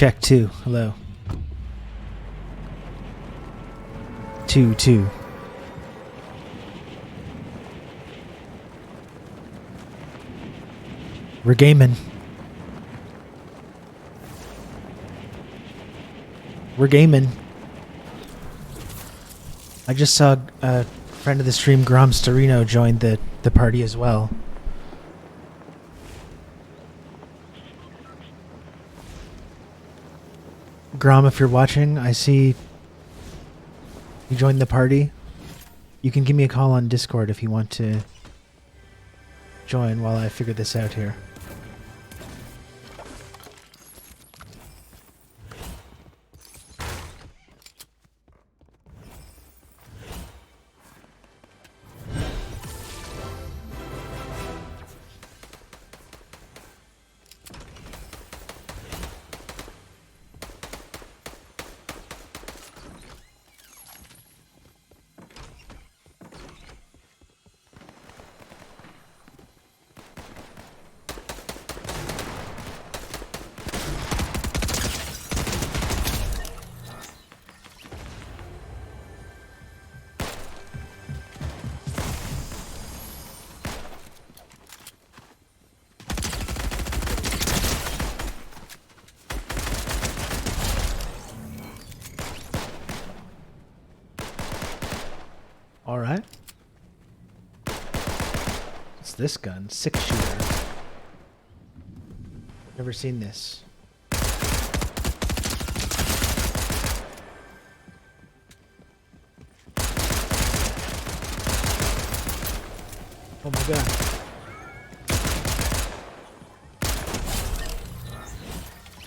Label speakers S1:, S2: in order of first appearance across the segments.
S1: Check 2. Hello. 2, 2. We're gaming. We're gaming. I just saw a friend of the stream, Grom Storino, join the party as well. Grom, if you're watching, I see you joined the party. You can give me a call on Discord if you want to join while I figure this out here. Alright. What's this gun? 6-shooter. Never seen this. Oh my god.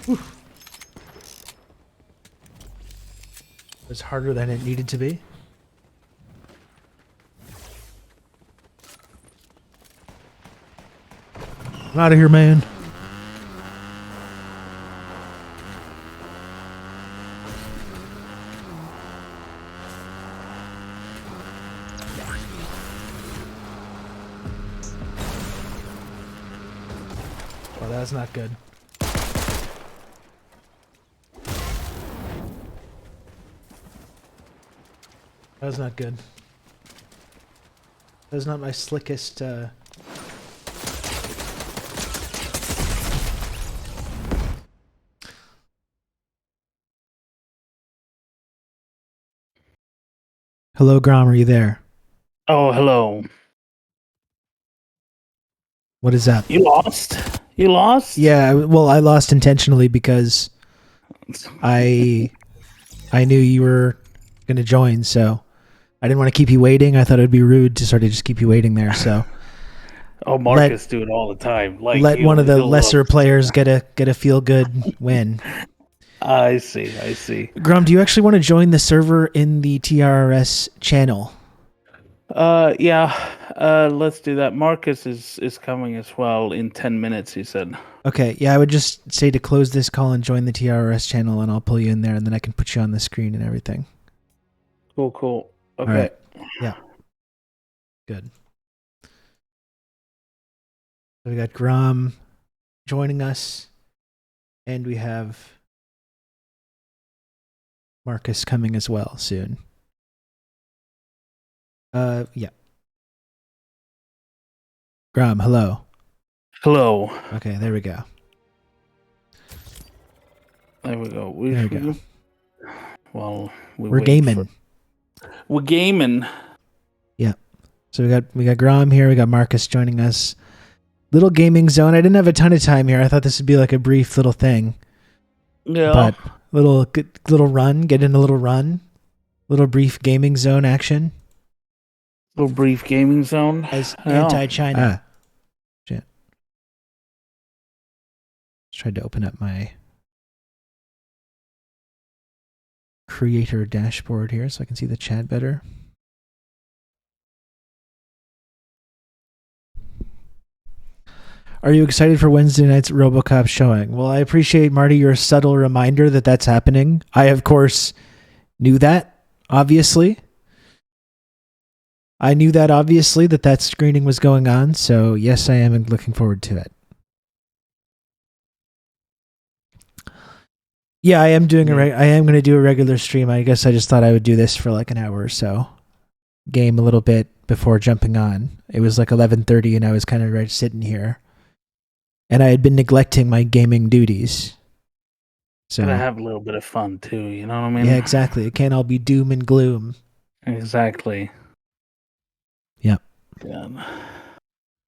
S1: Whew. It was harder than it needed to be. I'm out of here, man. Oh, that's not good. That was not good. That was not my slickest, Hello, Grom, are you there?
S2: Oh, hello.
S1: What is up?
S2: You lost? You lost?
S1: Yeah, well, I lost intentionally because I knew you were going to join, so I didn't want to keep you waiting. I thought it would be rude to sort of just keep you waiting there, so...
S2: Oh, Marcus do it all the time. Like
S1: let one of the lesser players get a feel-good win.
S2: I see, I see.
S1: Grom, do you actually want to join the server in the TRRS channel?
S2: Yeah, let's do that. Marcus is coming as well in 10 minutes, he said.
S1: Okay, yeah, I would just say to close this call and join the TRRS channel, and I'll pull you in there, and then I can put you on the screen and everything.
S2: Cool, cool. Okay.
S1: All right. Yeah. Good. So we got Grom joining us, and we have Marcus coming as well soon. Yeah. Grom, hello.
S2: Hello.
S1: Okay, there we go.
S2: There we go.
S1: There we go.
S2: Well,
S1: we're gaming.
S2: We're gaming.
S1: Yeah. So we got Grom here. We got Marcus joining us. Little gaming zone. I didn't have a ton of time here. I thought this would be like a brief little thing.
S2: Yeah.
S1: But little run. Get in a little run. Little brief gaming zone action.
S2: Little brief gaming zone.
S1: As anti-China. Shit. Just tried to open up my creator dashboard here so I can see the chat better. Are you excited for Wednesday night's RoboCop showing? Well, I appreciate, Marty, your subtle reminder that that's happening. I, of course, knew that, obviously. I knew that, obviously, that screening was going on. So, yes, I am looking forward to it. Yeah, I am doing I am going to do a regular stream. I guess I just thought I would do this for like an hour or so. Game a little bit before jumping on. It was like 11:30 and I was kind of right sitting here. And I had been neglecting my gaming duties. So
S2: Gotta have a little bit of fun too, you know what I mean?
S1: yeah, exactly. It can't all be doom and gloom.
S2: Exactly.
S1: Yep.
S2: Yeah.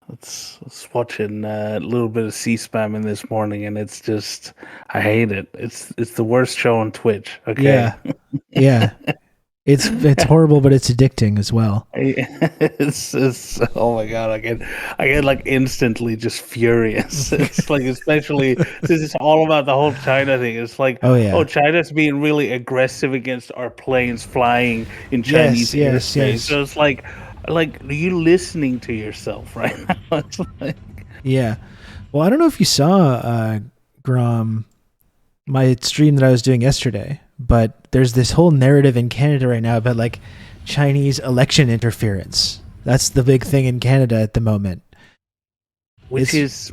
S2: Let's watching a little bit of C-SPAM in this morning, and it's just I hate it. It's the worst show on Twitch. Okay.
S1: Yeah. It's horrible, but it's addicting as well.
S2: It's oh my god, I get like instantly just furious. It's like, especially since it's all about the whole China thing. It's like,
S1: Oh, yeah.
S2: China's being really aggressive against our planes flying in Chinese airspace. So it's like are you listening to yourself right now? It's like,
S1: Yeah. Well, I don't know if you saw Grom, my stream that I was doing yesterday, but there's this whole narrative in Canada right now about like Chinese election interference. That's the big thing in Canada at the moment.
S2: which is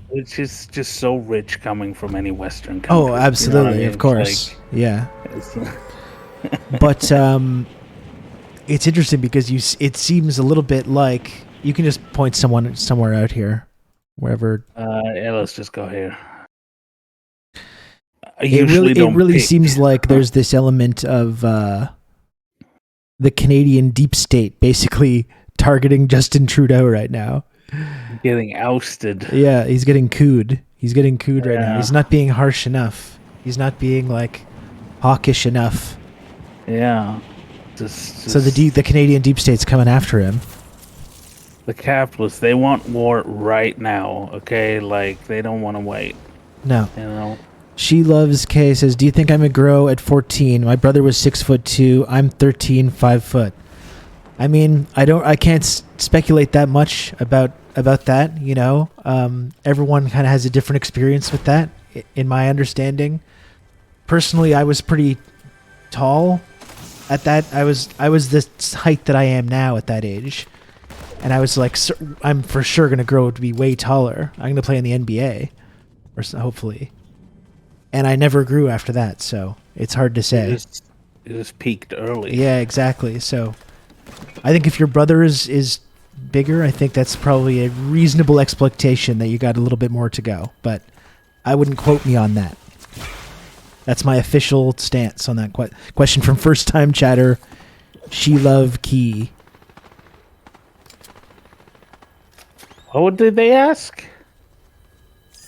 S2: just so rich coming from any Western country.
S1: Oh, absolutely,
S2: you know what I mean?
S1: of course.
S2: Like,
S1: yeah. But it's interesting because it seems a little bit like you can just point somewhere out here, wherever.
S2: yeah, let's just go here.
S1: It really seems like there's this element of the Canadian deep state basically targeting Justin Trudeau right now.
S2: Getting ousted.
S1: Yeah, he's getting cooed. He's getting cooed right now. He's not being harsh enough. He's not being like hawkish enough.
S2: Yeah.
S1: So the Canadian deep state's coming after him.
S2: The capitalists, they want war right now, okay? Like, they don't want to wait.
S1: No.
S2: You know?
S1: She Loves K says, do you think I'm a grow at 14? My brother was 6'2". I'm 13, 5 foot. I mean, I can't speculate that much about that, you know. Everyone kind of has a different experience with that, in my understanding. Personally, I was pretty tall at that. I was the height that I am now at that age. And I was like, I'm for sure going to grow to be way taller. I'm going to play in the NBA, or hopefully. And I never grew after that, so it's hard to say.
S2: It just peaked early.
S1: Yeah, exactly. So I think if your brother is bigger, I think that's probably a reasonable expectation that you got a little bit more to go. But I wouldn't quote me on that. That's my official stance on that question from first-time chatter, She Love Key.
S2: What did they ask?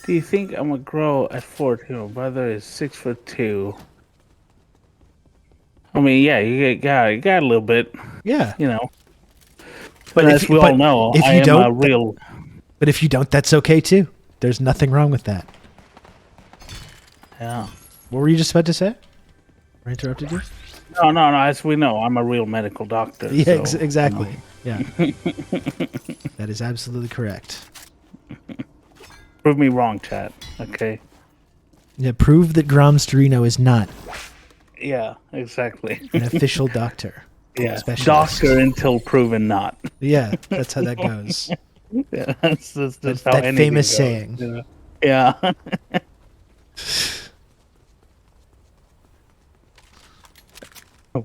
S2: Do you think I'm gonna grow at 14? My brother is 6'2". I mean, yeah, you got a little bit.
S1: Yeah,
S2: you know. But as we all know,
S1: if you don't,
S2: a real.
S1: But if you don't, that's okay too. There's nothing wrong with that.
S2: Yeah.
S1: What were you just about to say? I interrupted you.
S2: No. As we know, I'm a real medical doctor.
S1: Yeah,
S2: so,
S1: exactly. Yeah. That is absolutely correct.
S2: Prove me wrong, chat. Okay.
S1: Yeah, prove that Grom Storino is not.
S2: Yeah, exactly.
S1: An official doctor.
S2: Yeah,
S1: specialist.
S2: Doctor until proven not.
S1: Yeah, that's how that goes.
S2: Yeah, that's how
S1: that
S2: anything
S1: famous
S2: goes,
S1: saying.
S2: You know? Yeah.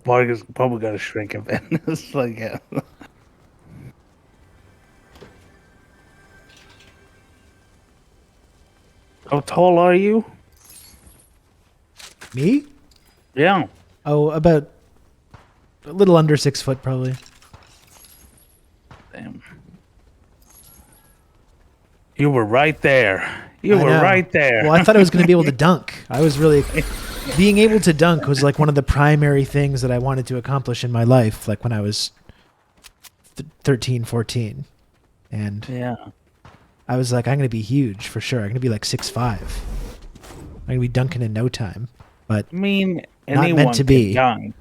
S2: Mark is probably gonna shrink a bit. It's like, yeah. How tall are you?
S1: Me?
S2: Yeah.
S1: Oh, about a little under 6 foot, probably.
S2: Damn. You were right there. You were right there.
S1: Well, I thought I was going to be able to dunk. I was really... Being able to dunk was like one of the primary things that I wanted to accomplish in my life, like when I was 13, 14. And
S2: yeah.
S1: I was like, I'm going to be huge for sure. I'm going to be like 6'5". I'm going to be dunking in no time. But
S2: I mean,
S1: not meant to be.
S2: Dunk.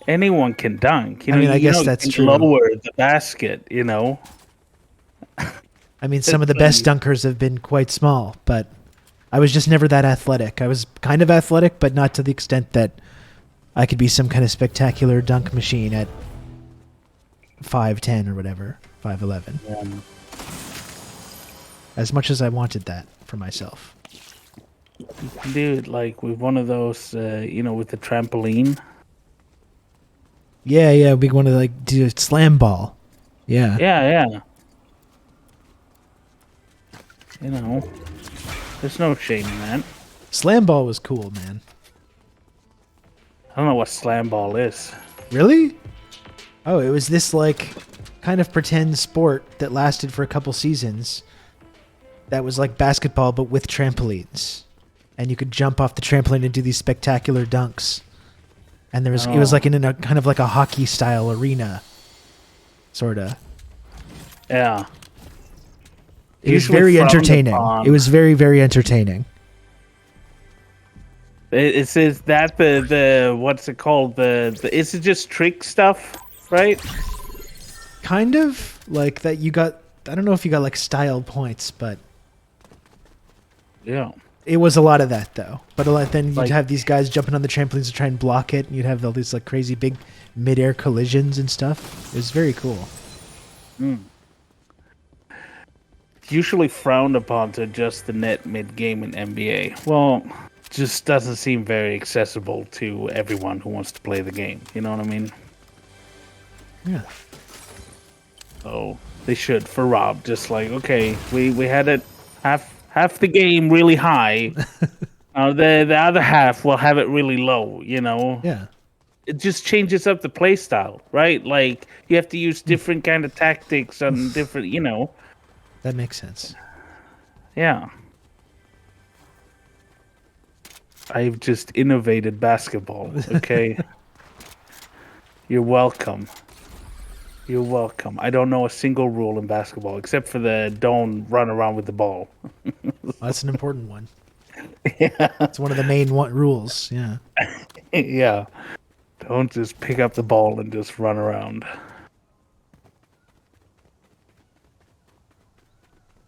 S2: Anyone can dunk. You know,
S1: I guess that's true.
S2: Lower the basket, you know.
S1: I mean, some of the best dunkers have been quite small, but I was just never that athletic. I was kind of athletic, but not to the extent that I could be some kind of spectacular dunk machine at 5'10" or whatever, 5'11". As much as I wanted that for myself.
S2: You can do it like with one of those, with the trampoline.
S1: Yeah. We want to like do a slam ball. Yeah.
S2: Yeah, yeah. There's no shame in that.
S1: Slam ball was cool, man.
S2: I don't know what slam ball is.
S1: Really? Oh, it was this like kind of pretend sport that lasted for a couple seasons. That was like basketball but with trampolines. And you could jump off the trampoline and do these spectacular dunks. And it was like in a kind of like a hockey style arena. Sorta.
S2: Yeah.
S1: It was
S2: Usually
S1: very
S2: frowned
S1: entertaining.
S2: upon.
S1: It was very, very entertaining.
S2: Is that the what's it called? Is it just trick stuff, right?
S1: Kind of like that you got, I don't know if you got like style points, but
S2: Yeah.
S1: it was a lot of that though. But then you'd
S2: Like-
S1: have these guys jumping on the trampolines to try and block it, and you'd have all these like crazy big mid-air collisions and stuff. It was very cool.
S2: Usually frowned upon to adjust the net mid-game in NBA. Well, just doesn't seem very accessible to everyone who wants to play the game. You know what I mean?
S1: Yeah.
S2: So they should for Rob. Just like, okay, we had it half the game really high. The other half will have it really low.
S1: Yeah.
S2: It just changes up the play style, right? Like you have to use different kind of tactics on different.
S1: That makes sense.
S2: Yeah. I've just innovated basketball. Okay. You're welcome. You're welcome. I don't know a single rule in basketball except for the don't run around with the ball.
S1: Well, that's an important one.
S2: Yeah.
S1: It's one of the main rules. Yeah.
S2: Yeah. Don't just pick up the ball and just run around.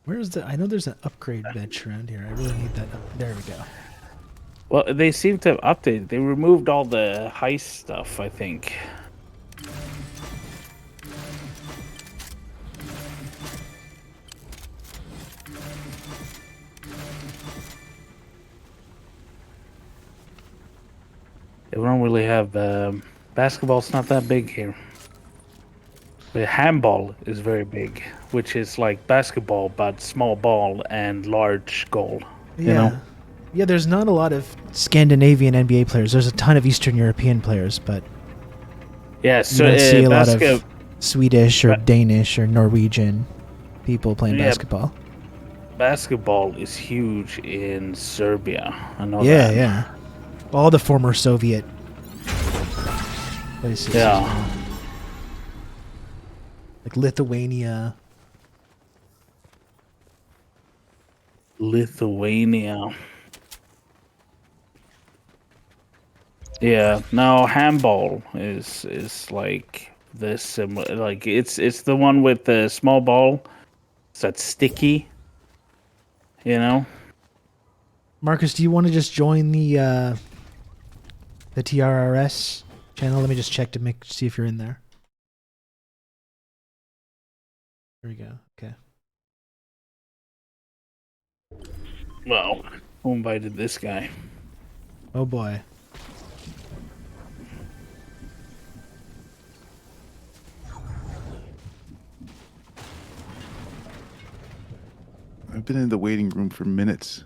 S1: Where's I know there's an upgrade bench around here. I really need that. There we go.
S2: Well, they seem to have updated. They removed all the heist stuff, I think. They don't really have basketball's not that big here. The handball is very big, which is like basketball but small ball and large goal.
S1: Yeah.
S2: You know?
S1: Yeah, there's not a lot of Scandinavian NBA players. There's a ton of Eastern European players, but
S2: Yeah,
S1: you
S2: so
S1: don't see a lot of
S2: basket
S1: Swedish or Danish or Norwegian people playing
S2: Yeah.
S1: basketball.
S2: basketball is huge in Serbia. I know
S1: Yeah,
S2: that.
S1: yeah. All the former Soviet places.
S2: Yeah.
S1: as well. Like Lithuania.
S2: Lithuania. Yeah, no, handball is like this similar. Like it's the one with the small ball. It's that sticky.
S1: Marcus, do you want to just join the TRRS channel? Let me just check to see if you're in there. There we go. Okay.
S2: Well, who invited this guy?
S1: Oh boy.
S3: I've been in the waiting room for minutes.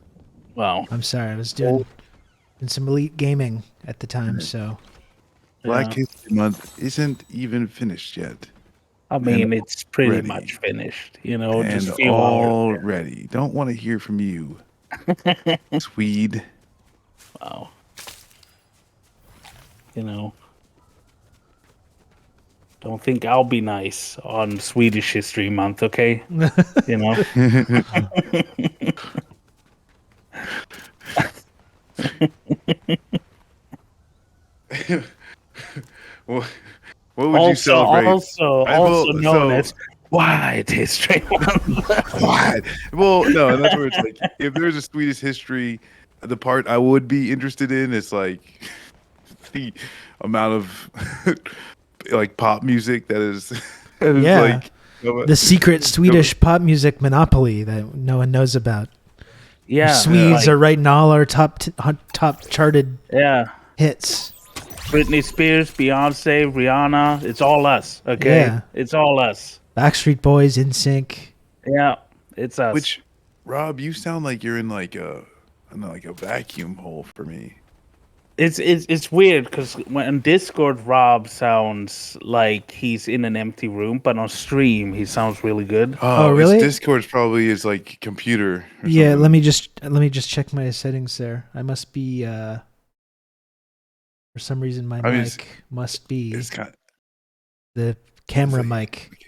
S2: Well,
S1: I'm sorry. I was doing some elite gaming at the time, so
S3: Black History Month isn't even finished yet.
S2: I mean, it's pretty
S3: ready.
S2: much finished. Just
S3: And
S2: a few hours.
S3: already. Don't want to hear from you, Swede.
S2: Wow. Don't think I'll be nice on Swedish History Month, okay?
S3: What would you celebrate?
S2: Also known as White History Month.
S3: What? Well, no, in other words, like if there's a Swedish history, the part I would be interested in is like the amount of like pop music that is
S1: Yeah.
S3: like
S1: the secret Swedish pop music monopoly that no one knows about.
S2: Yeah,
S1: Swedes are writing all our top charted
S2: yeah.
S1: hits.
S2: Britney Spears, Beyonce, Rihanna. It's all us. Okay,
S1: Yeah.
S2: it's all us.
S1: Backstreet Boys, NSYNC.
S2: Yeah, it's us.
S3: Which, Rob, you sound like you're in like a, I don't know, like a vacuum hole for me.
S2: It's weird because when Discord, Rob sounds like he's in an empty room, but on stream he sounds really good.
S1: Oh,
S3: his
S1: really?
S3: Discord's probably his like computer. Or
S1: Yeah,
S3: something.
S1: let me just check my settings there. I must be for some reason my mic must be
S3: It's kind.
S1: the camera
S3: It's like-
S1: mic.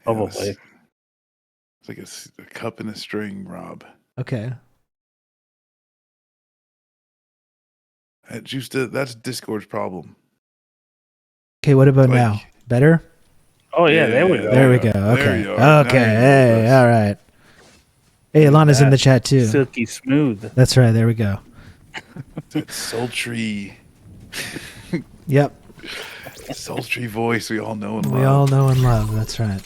S2: Probably.
S3: It's like a cup and a string, Rob.
S1: Okay.
S3: That's Discord's problem.
S1: Okay, what about
S3: Like-
S1: now? Better?
S2: Oh yeah, there we go.
S1: There we go.
S3: There
S1: Okay.
S3: you are.
S1: Okay.
S3: Now you're
S1: Hey,
S3: with us.
S1: all right. Hey, Alana's in the chat too.
S2: Silky smooth.
S1: That's right. There we go.
S3: That sultry,
S1: Yep.
S3: sultry voice we all know and
S1: We
S3: love.
S1: all know and love. That's right.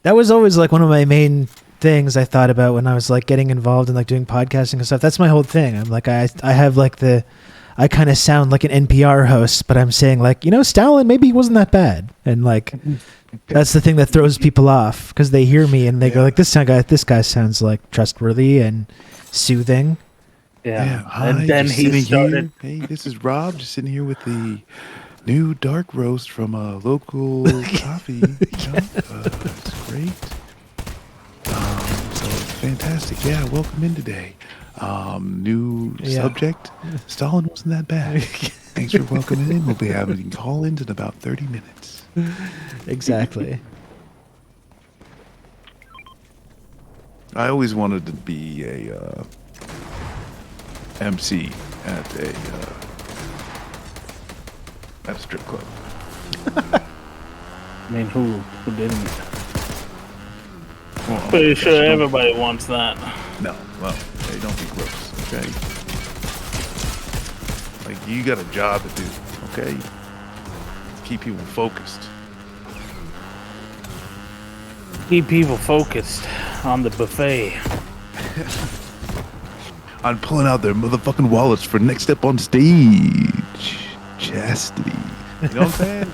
S1: That was always like one of my main things I thought about when I was like getting involved in like doing podcasting and stuff. That's my whole thing. I'm like I have like I kind of sound like an NPR host, but I'm saying like, Stalin, maybe he wasn't that bad. And like that's the thing that throws people off because they hear me and they go like this guy sounds like trustworthy and soothing.
S2: Yeah,
S3: Hi,
S2: and then
S3: just
S2: he
S3: sitting
S2: started.
S3: here. Hey, this is Rob, just sitting here with the new dark roast from a local coffee shop. It's great. So it's fantastic. Yeah, welcome in today. New subject. Stalin wasn't that bad. Thanks for welcoming in. We'll be having call-ins in about 30 minutes.
S1: Exactly.
S3: I always wanted to be a MC at a strip club.
S2: I mean, who didn't?
S3: Well,
S2: Pretty sure everybody wants that.
S3: No, well, hey, don't be gross, okay? Like, you got a job to do, okay? Keep people focused.
S2: Keep people focused on the buffet.
S3: I'm pulling out their motherfucking wallets for next step on stage. Chastity. You know what I'm saying?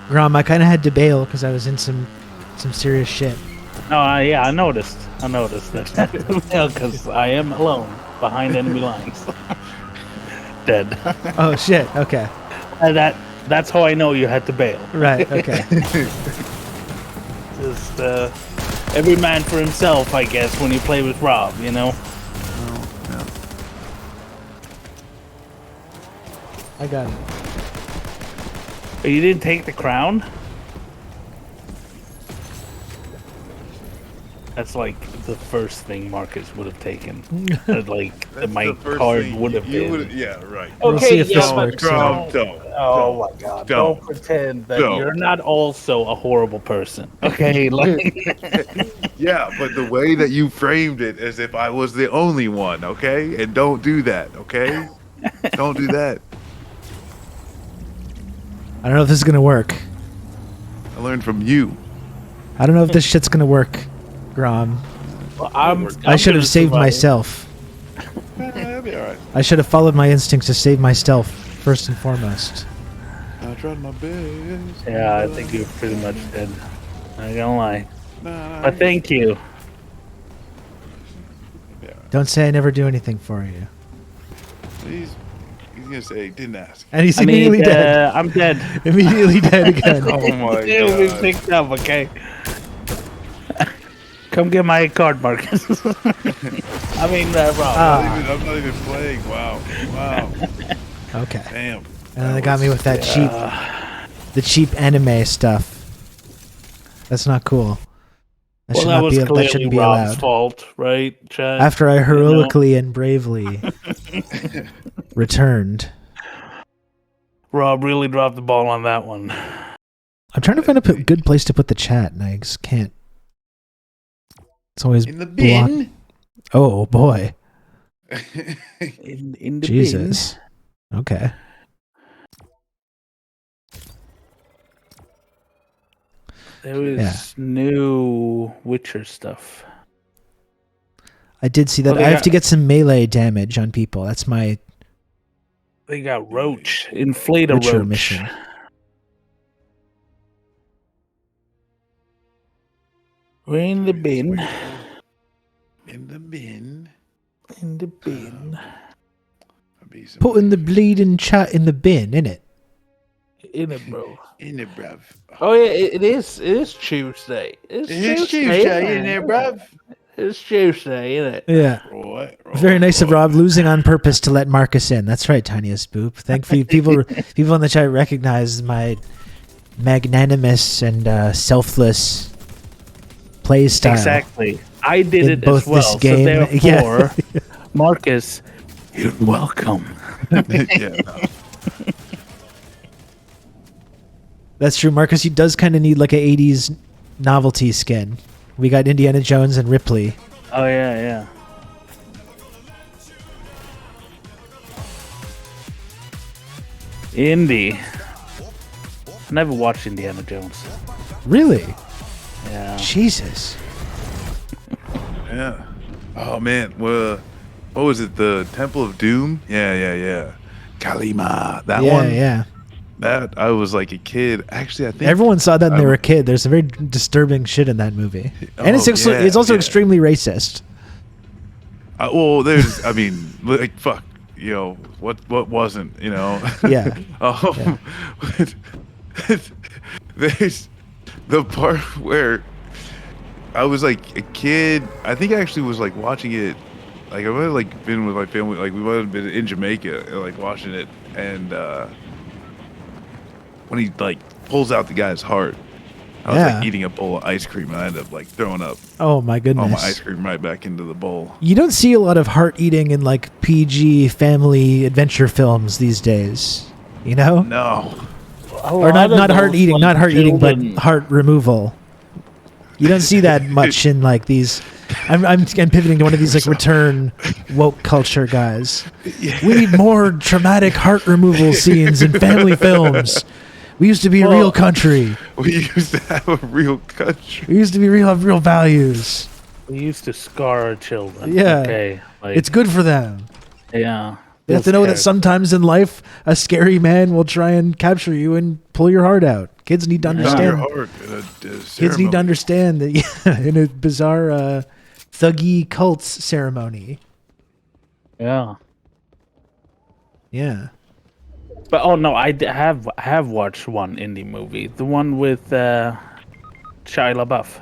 S1: Grom, I kind of had to bail because I was in some serious shit.
S2: Oh, yeah, I noticed. that. Because I am alone behind enemy lines. Dead.
S1: Oh shit. Okay.
S2: And that's how I know you had to bail.
S1: Right. Okay.
S2: Just every man for himself, I guess, when you play with Rob,
S3: No.
S1: I got it.
S2: But you didn't take the crown? That's like the first thing Marcus would have taken. My card would have been.
S3: Yeah, right.
S1: We'll see if this
S2: but
S1: works.
S3: Don't.
S2: Oh my god. Don't pretend that you're not also a horrible person. Okay?
S3: Yeah, but the way that you framed it as if I was the only one, okay? And don't do that, okay? Don't do that.
S1: I don't know if this is gonna work.
S3: I learned from you.
S1: I don't know if this shit's gonna work, Grom.
S2: Well,
S1: I should have
S2: gonna
S1: saved
S2: survive.
S1: myself.
S3: That'll be alright.
S1: I should have followed my instincts to save myself first and foremost.
S3: I tried my best.
S2: Yeah, I think you're pretty much dead. I ain't gonna lie.
S3: Nah,
S2: But thank you.
S1: Don't say I never do anything for you.
S3: he's gonna say didn't ask.
S1: And he's
S2: I mean,
S1: immediately dead.
S2: I'm dead.
S1: Immediately dead again.
S3: Oh my
S2: It'll be
S3: god.
S2: picked up, okay? Come get my card, Marcus. I mean, Rob.
S3: I'm not even playing. Wow.
S1: Okay.
S3: Damn.
S1: And then they got me with that the cheap anime stuff. That's not cool. That
S2: Well,
S1: should
S2: that
S1: not
S2: was
S1: be. That
S2: clearly
S1: shouldn't be
S2: Rob's
S1: allowed.
S2: fault, right, Chad?
S1: After I heroically and bravely returned.
S2: Rob really dropped the ball on that one.
S1: I'm trying to find a good place to put the chat, and I just can't. It's always
S3: In the
S1: blocked.
S3: bin.
S1: Oh boy,
S2: In the
S1: Jesus. Okay.
S2: There was new Witcher stuff.
S1: I did see that.
S2: Well,
S1: I have to get some melee damage on people. That's my
S2: They got Roach. Inflate a
S1: Witcher
S2: Roach.
S1: mission.
S2: We're in the bin.
S3: In the bin.
S2: In the bin.
S1: Putting the bleeding chat in the bin, innit?
S2: In it, bro.
S3: In it, bruv.
S2: Oh yeah, it is. It is Tuesday. It's Tuesday,
S3: in there, bruv.
S2: It's Tuesday, isn't it?
S1: Yeah. Very nice of Rob losing on purpose to let Marcus in. That's right, Tiniest Boop. Thankfully, people in the chat recognize my magnanimous and selfless play style.
S2: Exactly. I did
S1: in
S2: it
S1: both
S2: as well.
S1: this game.
S2: So therefore,
S1: Yeah.
S2: Marcus, you're welcome.
S3: Yeah, no.
S1: That's true. Marcus, he does kind of need like a 80s novelty skin. We got Indiana Jones and Ripley.
S2: Oh yeah, yeah. Indy. I never watched Indiana Jones.
S1: Really?
S2: Yeah.
S1: Jesus.
S3: Yeah. Oh man, well, what was it? The Temple of Doom? Yeah. Kalima. That one.
S1: Yeah.
S3: That I was like a kid. Actually, I think
S1: Everyone saw that when they were a kid. There's some very disturbing shit in that movie, and it's also extremely racist.
S3: Well, there's. I mean, like fuck. You know what wasn't? You know.
S1: Yeah.
S3: There's the part where I was like a kid. I think I actually was like watching it. Like I might have like been with my family. Like we might have been in Jamaica, like watching it, and when he like pulls out the guy's heart, I was like eating a bowl of ice cream, and I ended up like throwing up
S1: Oh my goodness.
S3: all my ice cream right back into the bowl.
S1: You don't see a lot of heart eating in like PG family adventure films these days. You know?
S3: No.
S1: Or not heart eating, but heart removal. You don't see that much in like these. I'm pivoting to one of these like return woke culture guys. We need more traumatic heart removal scenes in family films. We used to be a real country.
S3: We used to have a real country.
S1: We used to have real values.
S2: We used to scar our children.
S1: Yeah.
S2: Okay. Like,
S1: It's good for them.
S2: yeah.
S1: You have to know that sometimes in life, a scary man will try and capture you and pull your heart out. Kids need to understand. Kids need to understand that in a bizarre thuggy cults ceremony.
S2: Yeah.
S1: Yeah.
S2: But oh no, I have watched one indie movie, the one with Shia LaBeouf.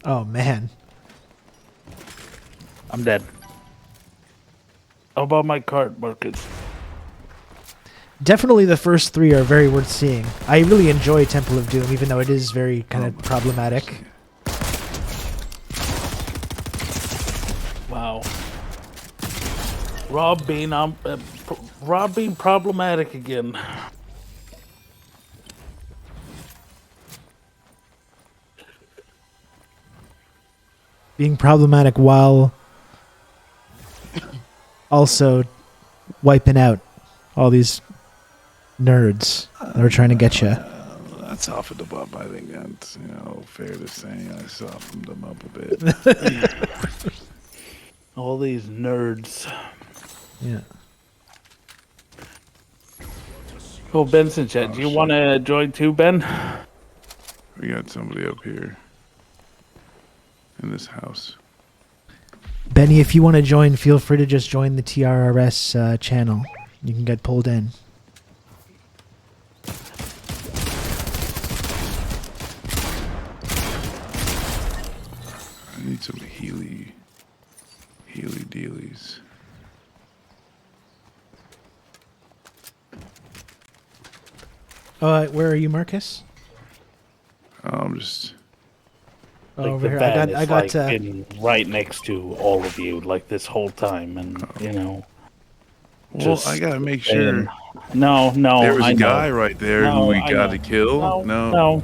S1: Oh man.
S2: I'm dead. How about my card, Marcus?
S1: Definitely the first three are very worth seeing. I really enjoy Temple of Doom, even though it is very kind of problematic.
S2: Wow. Rob being problematic again.
S1: Being problematic while also wiping out all these nerds that are trying to get you.
S3: That's softened them up. I think that's fair to say. I softened them up a bit.
S2: All these nerds.
S1: Yeah.
S2: Oh, Ben's in chat. Do you want to join too, Ben?
S3: We got somebody up here in this house.
S1: Benny, if you want to join, feel free to just join the TRRS channel. You can get pulled in.
S3: I need some Healy dealies.
S1: Where are you, Marcus?
S3: I'm just.
S1: Oh,
S2: Like
S1: over
S2: the
S1: here.
S2: van
S1: I got.
S2: is been right next to all of you, like this whole time, and
S3: Well, I gotta make sure.
S2: No,
S3: There was
S2: I
S3: a guy
S2: know.
S3: right there
S2: No,
S3: who we
S2: I
S3: got
S2: know.
S3: to kill.
S2: No.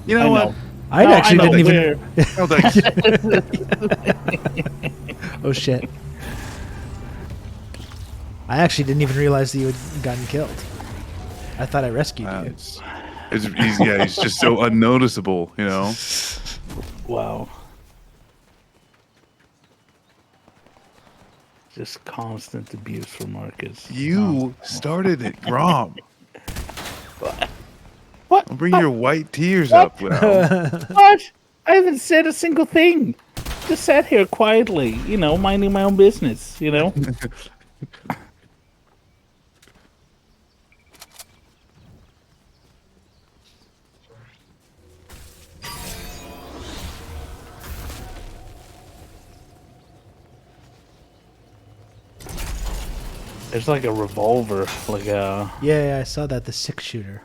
S3: You know what?
S1: I actually didn't even.
S3: Oh, thanks.
S1: Oh shit! I actually didn't even realize that you had gotten killed. I thought I rescued you.
S3: He's just so unnoticeable, you know.
S2: Wow. Just constant abuse from Marcus.
S3: You started it, Grom.
S2: What?
S3: Don't bring your white tears up, Will.
S2: What? I haven't said a single thing. Just sat here quietly, minding my own business, There's like a revolver, like a...
S1: Yeah, I saw that. The 6-shooter.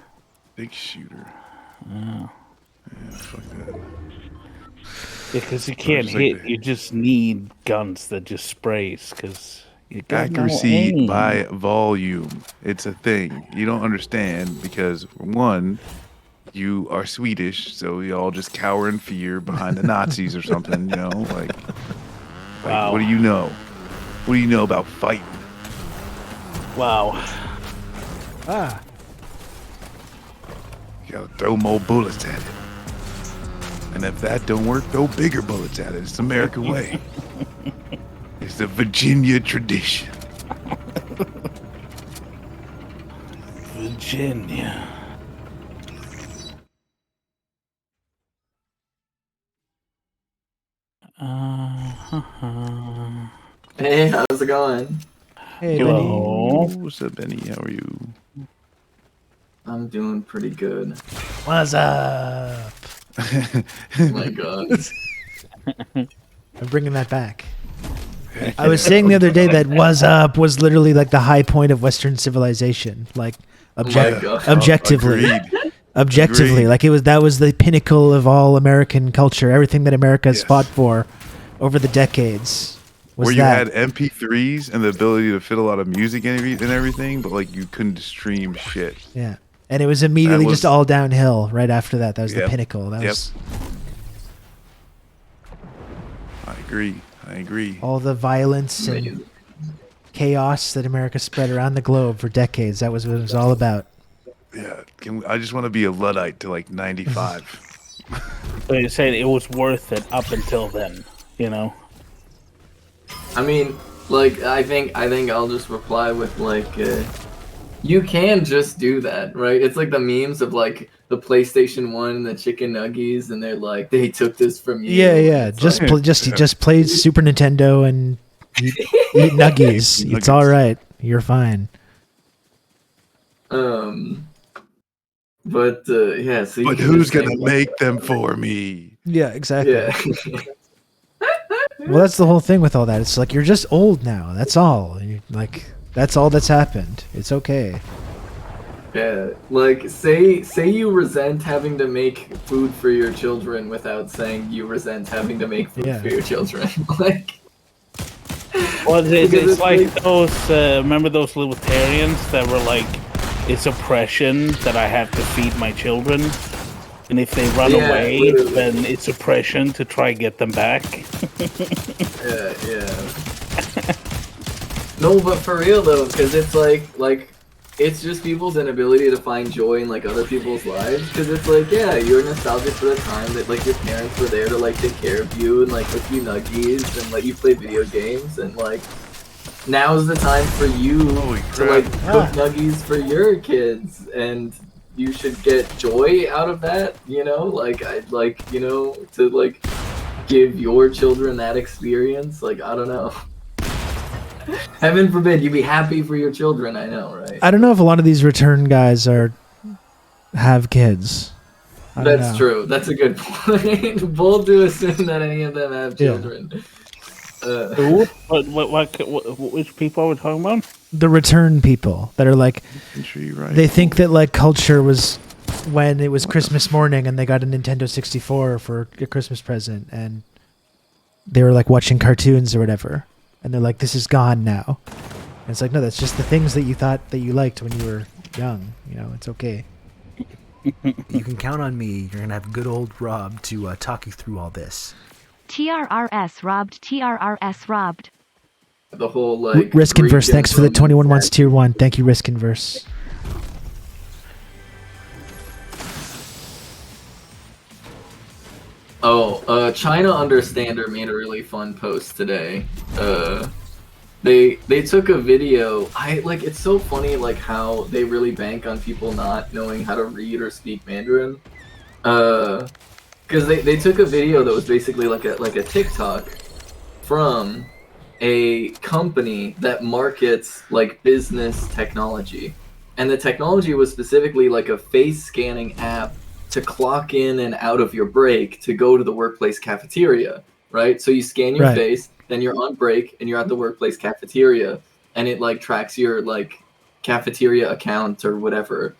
S3: Big shooter.
S2: Oh.
S3: Yeah, fuck that.
S2: Yeah, because you can't
S3: just like
S2: hit.
S3: the-
S2: You just need guns that just sprays, because you got no
S3: Accuracy
S2: aim.
S3: by volume. It's a thing. You don't understand because, one, you are Swedish, so you all just cower in fear behind the Nazis or something, like
S2: Wow.
S3: what do you know? What do you know about fighting?
S2: Wow.
S1: Ah.
S3: You gotta throw more bullets at it. And if that don't work, throw bigger bullets at it. It's the American way. It's the Virginia tradition.
S2: Virginia.
S4: Hey, how's it going?
S1: Hey,
S2: Hello.
S1: Benny.
S3: What's up, Benny? How are you?
S4: I'm doing pretty good.
S1: What's up?
S4: Oh my god.
S1: I'm bringing that back. I was saying the other day that "was up" was literally like the high point of Western civilization, like
S4: my God.
S1: objectively,
S3: Agreed.
S1: objectively,
S3: Agreed.
S1: like that was the pinnacle of all American culture. Everything that America has
S3: Yes.
S1: fought for over the decades was
S3: Where you
S1: that.
S3: had MP3s and the ability to fit a lot of music and everything, but like you couldn't stream shit.
S1: Yeah, and it was immediately
S3: That was-
S1: just all downhill right after that. That was the
S3: Yep.
S1: pinnacle. That
S3: Yep.
S1: was
S3: I agree.
S1: all the violence and
S4: Amazing.
S1: chaos that America spread around the globe for decades. That was what it was all about.
S3: Yeah, I just want to be a Luddite to like 95.
S2: So you're saying it was worth it up until then,
S4: I mean, like, I think I'll just reply with like, you can just do that, right? It's like the memes of like the PlayStation 1 and the chicken nuggies, and they're like, they took this from you.
S1: Yeah, yeah.
S4: It's
S1: Just
S4: like,
S1: just play Super Nintendo and eat nuggies. It's all right. You're fine.
S4: but yeah. So you
S3: But
S4: can
S3: who's
S4: just say,
S3: gonna make them for me?
S1: Yeah, exactly.
S4: Yeah.
S1: Well, that's the whole thing with all that. It's like you're just old now. That's all. And like that's all that's happened. It's okay.
S4: Yeah, like say you resent having to make food for your children without saying you resent having to make food
S1: Yeah.
S4: for your children. Like,
S2: Well,
S4: Because
S2: it's
S4: it's
S2: like
S4: like-
S2: those. Remember those libertarians that were like, "It's oppression that I have to feed my children, and if they run
S4: Yeah,
S2: away,
S4: literally.
S2: then it's oppression to try get them back."
S4: yeah. No, but for real though, because it's like it's just people's inability to find joy in like other people's lives. Because it's like, yeah, you're nostalgic for the time that like your parents were there to like take care of you and like cook you nuggies and like you play video games, and like now's the time for you
S3: Holy
S4: to
S3: crap.
S4: like cook nuggies for your kids, and you should get joy out of that. Like I'd like to like give your children that experience. Like, I don't know. Heaven forbid you be happy for your children. I know, right?
S1: I don't know if a lot of these return guys have kids. I don't
S4: That's
S1: know.
S4: true. That's a good point. Bold to assume that any of them have
S1: Yeah.
S4: children.
S2: Who? Which people are we talking about?
S1: The return people that are like
S3: Infantry, right?
S1: they think that like culture was when it was Christmas morning and they got a Nintendo 64 for a Christmas present and they were like watching cartoons or whatever. And they're like, this is gone now. And it's like, no, that's just the things that you thought that you liked when you were young. It's okay.
S5: You can count on me. You're going to have good old Rob to talk you through all this.
S6: TRRS robbed. TRRS robbed.
S4: The whole like
S1: Risk Inverse,
S4: Greek
S1: thanks for the
S4: and
S1: 21
S4: Roman
S1: months tier 1. Thank you, Risk Inverse.
S4: China Understander made a really fun post today. They took a video. It's so funny like how they really bank on people not knowing how to read or speak Mandarin. Because they took a video that was basically like a TikTok from a company that markets like business technology, and the technology was specifically like a face scanning app to clock in and out of your break to go to the workplace cafeteria, right? So you scan your face, then you're on break and you're at the workplace cafeteria, and it like tracks your like cafeteria account or whatever.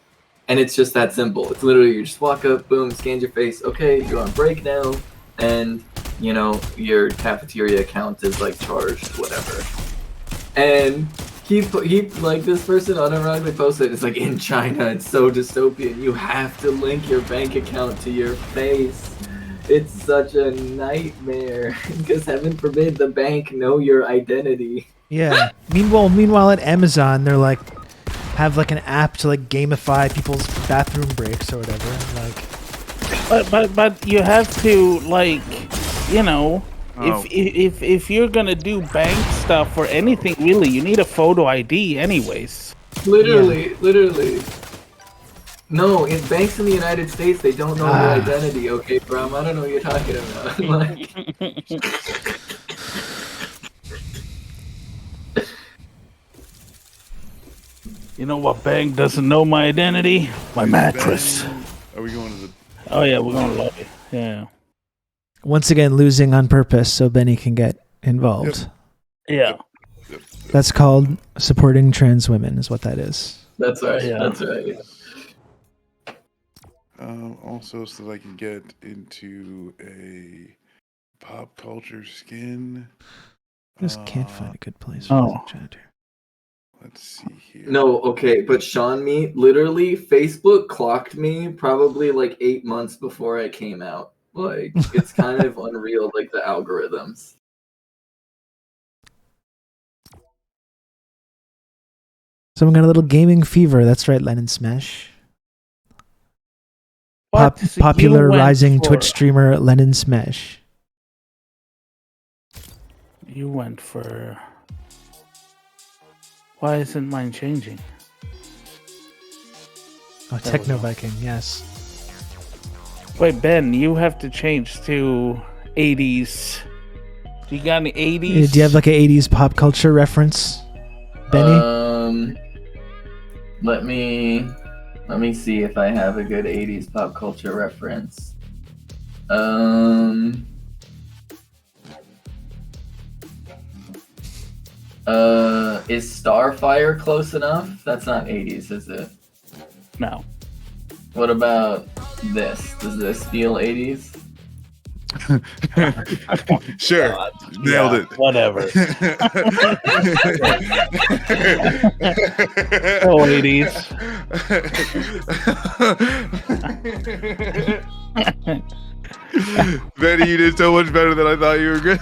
S4: And it's just that simple. It's literally you just walk up, boom, scans your face. Okay, you're on break now, and you know your cafeteria account is like charged, whatever. And he like this person unironically posted, it's like in China, it's so dystopian. You have to link your bank account to your face. It's such a nightmare because heaven forbid the bank know your identity.
S1: Yeah. Meanwhile, at Amazon, they're like have like an app to like gamify people's bathroom breaks or whatever. Like,
S2: but you have to like, you know, if you're gonna do bank stuff or anything really, you need a photo ID anyways.
S4: Literally. No, in banks in the United States, they don't know your identity. Okay, bro, I don't know what you're talking about. Like.
S2: You know what bank doesn't know my identity? My mattress.
S3: Are we going to the...
S2: Oh yeah, we're going to lobby. Yeah.
S1: Once again, losing on purpose so Benny can get involved.
S2: Yep. Yeah.
S1: That's called supporting trans women, is what that is.
S4: That's right. Yeah. That's right.
S3: Also, so that I can get into a pop culture skin.
S1: I just can't find a good place
S2: for
S3: Let's see here.
S4: No, okay, but Sean, literally, Facebook clocked me probably like 8 months before I came out. Like, it's kind of unreal, like the algorithms.
S1: Someone got a little gaming fever. That's right, Lennon Smash. Popular rising Twitch streamer Lennon Smash.
S2: You went for... Why isn't mine changing?
S1: Oh, Techno Viking, yes.
S2: Wait, Ben, you have to change to 80s. You got any 80s?
S1: Do you have like an 80s pop culture reference, Benny?
S4: Let me see if I have a good 80s pop culture reference. Is Starfire close enough? That's not 80s, is it?
S2: No.
S4: What about this? Does this feel 80s?
S3: Sure.
S2: God.
S3: Nailed it.
S2: Whatever. Oh, 80s.
S3: Benny, you did so much better than I thought you were good.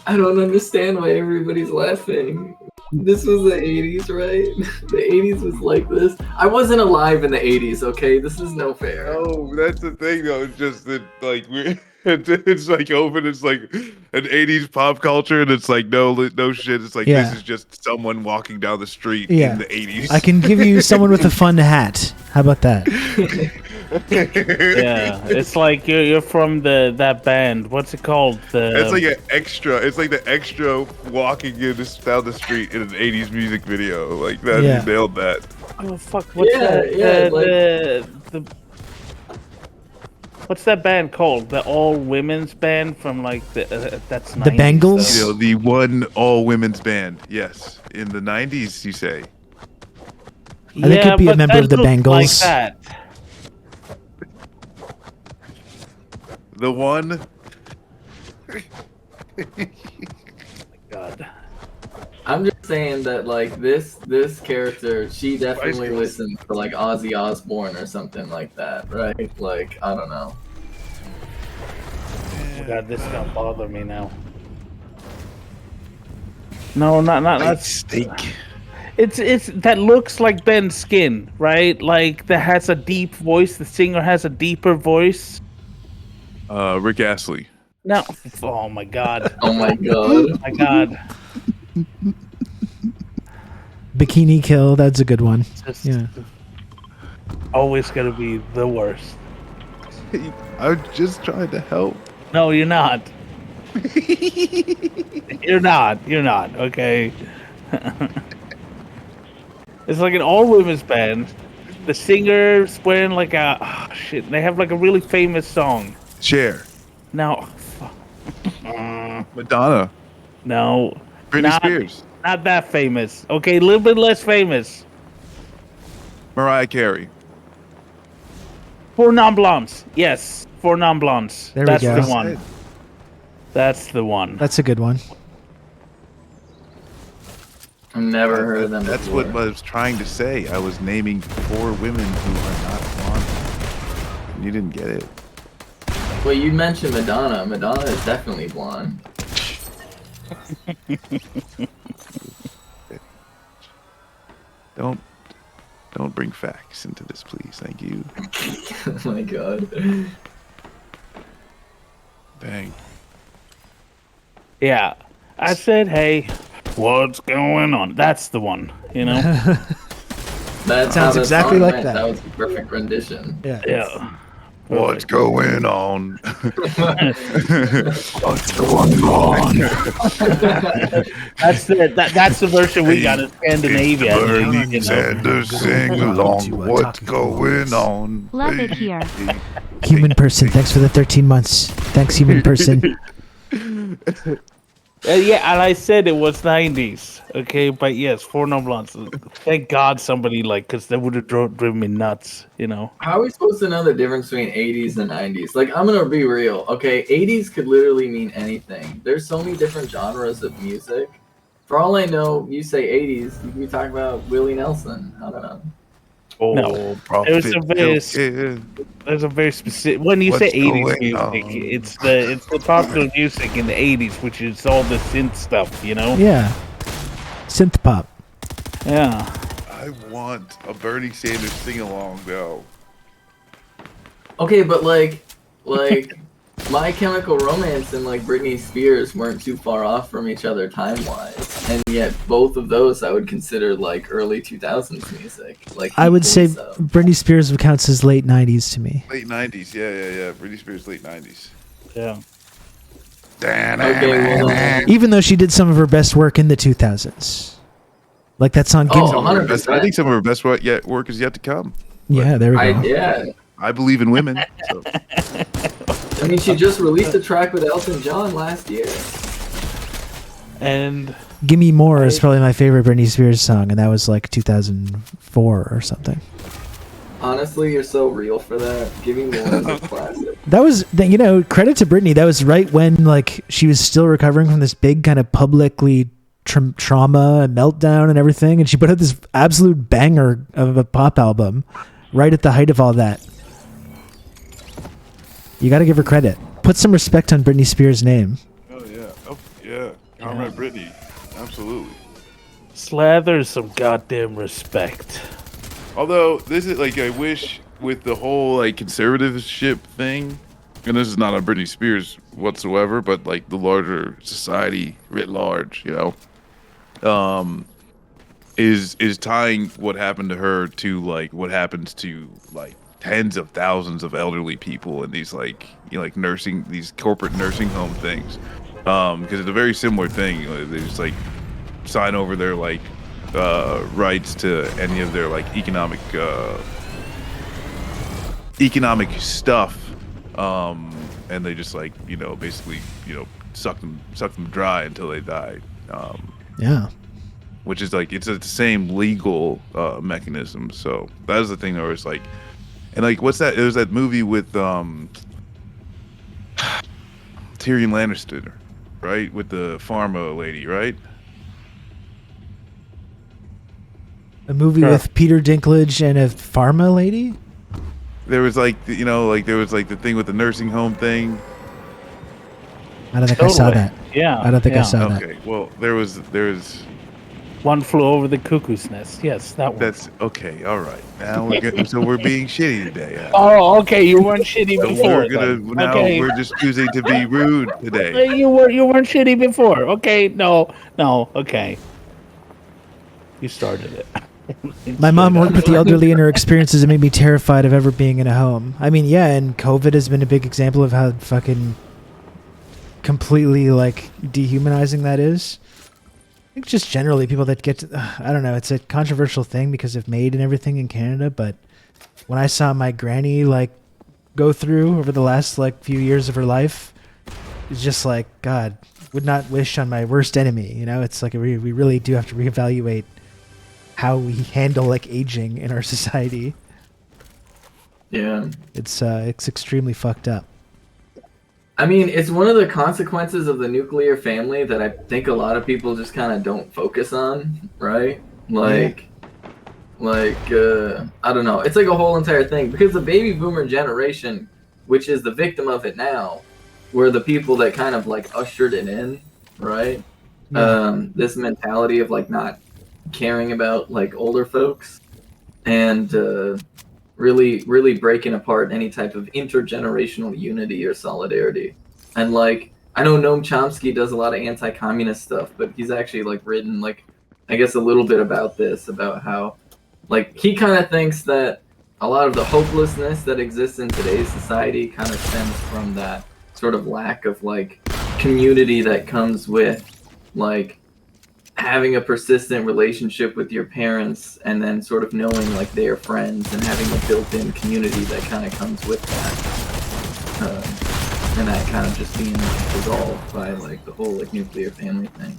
S4: I don't understand why everybody's laughing. This was the 80s, right? The 80s was like this. I wasn't alive in the 80s, okay? This is no fair.
S3: Oh, that's the thing, though. It's just that, like, it's like open. It's like an 80s pop culture, and it's like, no shit. It's like, this is just someone walking down the street in the 80s.
S1: I can give you someone with a fun hat. How about that?
S2: Yeah, it's like you're from that band. What's it called?
S3: It's like an extra. It's like the extra walking down the street in an 80s music video. Like that, you nailed that.
S2: Oh fuck! What's that? What's that band called? The all women's band from like that's
S1: the
S2: 90s,
S1: Bengals.
S3: You know, the one all women's band. Yes, in the 90s, you say.
S1: I think it'd be a member of the Bengals.
S2: Like that.
S3: The one.
S2: God.
S4: I'm just saying that like this character, she definitely listens to like Ozzy Osbourne or something like that, right? Like I don't know.
S2: Oh God, this is gonna bother me now. No, not
S3: steak.
S2: It's that looks like Ben's skin, right? Like that has a deep voice. The singer has a deeper voice.
S3: Rick Astley.
S2: No, oh my God,
S4: Oh my god.
S2: oh my God.
S1: Bikini Kill, that's a good one.
S2: Just
S1: Yeah.
S2: always gonna be the worst.
S3: I'm just trying to help.
S2: No, you're not. You're not. You're not. Okay. It's like an all-women's band. The singer's wearing like a shit. They have like a really famous song.
S3: Cher.
S2: No,
S3: Madonna.
S2: no,
S3: Britney
S2: not,
S3: Spears.
S2: not that famous. Okay, a little bit less famous.
S3: Mariah Carey.
S2: Four non-blondes. Yes, four non-blondes.
S1: There we
S2: That's
S1: go.
S2: the one. That's the one.
S1: That's a good one.
S4: I've never heard of them.
S3: That's
S4: before.
S3: what I was trying to say. I was naming 4 women who are not blonde. And you didn't get it.
S4: Well, you mentioned Madonna. Madonna is definitely blonde.
S3: Don't bring facts into this, please. Thank you.
S4: Oh my god.
S3: Bang.
S2: Yeah, I said, hey, what's going on? That's the one. You know.
S4: That
S1: Sounds exactly like that.
S4: That was a perfect rendition.
S1: Yeah.
S2: Yeah.
S3: What's going on?
S4: What's going on?
S2: That's the version we got in Scandinavia.
S3: Bernie
S2: you know?
S3: Sanders sing along. What's going on?
S6: Love it here.
S1: Human person, thanks for the 13 months. Thanks, human person.
S2: Yeah, and I said it was 90s. Okay, but yes, four non-blondes. Thank God somebody because that would have driven me nuts. You know.
S4: How are we supposed to know the difference between 80s and 90s? Like, I'm gonna be real, okay? 80s could literally mean anything. There's so many different genres of music. For all I know, you say 80s, you could be talking about Willie Nelson. I don't know.
S3: Oh,
S2: No,
S3: prophet.
S2: There's a very specific. When you say
S3: What's
S2: 80s
S3: going
S2: music,
S3: on?
S2: it's the popular music in the 80s, which is all the synth stuff. You know.
S1: Yeah. Synth pop.
S2: Yeah.
S3: I want a Bernie Sanders sing along though.
S4: Okay, but like My Chemical Romance and like Britney Spears weren't too far off from each other time-wise, and yet both of those I would consider like early 2000s music. Like
S1: I would say
S4: so.
S1: Britney Spears counts as late 90s to me.
S3: Late 90s, yeah. Britney Spears, late 90s.
S2: Yeah.
S4: Okay, well,
S1: Even though she did some of her best work in the 2000s. Like that song.
S4: Oh,
S1: Gimme-
S4: 100%.
S3: I think some of her best work is yet to come.
S1: yeah, there we go.
S4: yeah.
S3: I believe in women. So.
S4: I mean, she just released a track with Elton John last year.
S2: And
S1: Gimme More is probably my favorite Britney Spears song, and that was like 2004 or something.
S4: Honestly, you're so real for that. Giving More is a classic.
S1: That was, credit to Britney. That was right when like she was still recovering from this big kind of publicly trauma and meltdown and everything, and she put out this absolute banger of a pop album right at the height of all that. You got to give her credit. Put some respect on Britney Spears' name.
S3: Oh yeah. Comrade Britney, absolutely.
S2: slather some goddamn respect.
S3: Although this is like, I wish with the whole like conservatorship thing, and this is not on Britney Spears whatsoever, but like the larger society writ large, is tying what happened to her to like what happens to like tens of thousands of elderly people in these like nursing, these corporate nursing home things, because it's a very similar thing. They just like sign over their like rights to any of their like economic stuff, and they just like basically suck them dry until they die.
S1: Yeah.
S3: Which is like it's the same legal mechanism. So that is the thing that was like, and like what's that? It was that movie with Tyrion Lannister, right? With the pharma lady, right?
S1: A movie
S2: Sure.
S1: with Peter Dinklage and a pharma lady?
S3: There was like there was like the thing with the nursing home thing.
S1: I don't think I saw
S2: Totally.
S1: that.
S2: Yeah.
S1: I don't think I
S2: yeah.
S1: saw that.
S3: Okay, well there's
S2: One Flew Over the Cuckoo's Nest. Yes, that one.
S3: that's okay. All right, now we're getting so we're being shitty today.
S2: Oh, okay. You weren't shitty
S3: So
S2: before.
S3: we're gonna
S2: then.
S3: now
S2: Okay.
S3: we're just choosing to be rude today.
S2: You weren't shitty before. Okay. No. Okay. You started it.
S1: My mom worked with the elderly, and her experiences have made me terrified of ever being in a home. I mean, yeah, and COVID has been a big example of how fucking completely like dehumanizing that is. I think just generally people that get to, I don't know, it's a controversial thing because of MAID and everything in Canada, but when I saw my granny like go through over the last like few years of her life, it's just like, God, would not wish on my worst enemy, you know? It's like we really do have to reevaluate how we handle like aging in our society.
S4: Yeah.
S1: It's extremely fucked up.
S4: I mean, it's one of the consequences of the nuclear family that I think a lot of people just kind of don't focus on, right? I don't know. It's like a whole entire thing because the baby boomer generation, which is the victim of it now, were the people that kind of like ushered it in, right?
S1: Yeah.
S4: This mentality of like not caring about like older folks and really breaking apart any type of intergenerational unity or solidarity. And like I know Noam Chomsky does a lot of anti-communist stuff, but he's actually like written like I guess a little bit about this, about how like he kind of thinks that a lot of the hopelessness that exists in today's society kind of stems from that sort of lack of like community that comes with like having a persistent relationship with your parents and then sort of knowing like they are friends and having a built-in community that kind of comes with that, and that kind of just being dissolved by like the whole like nuclear family thing.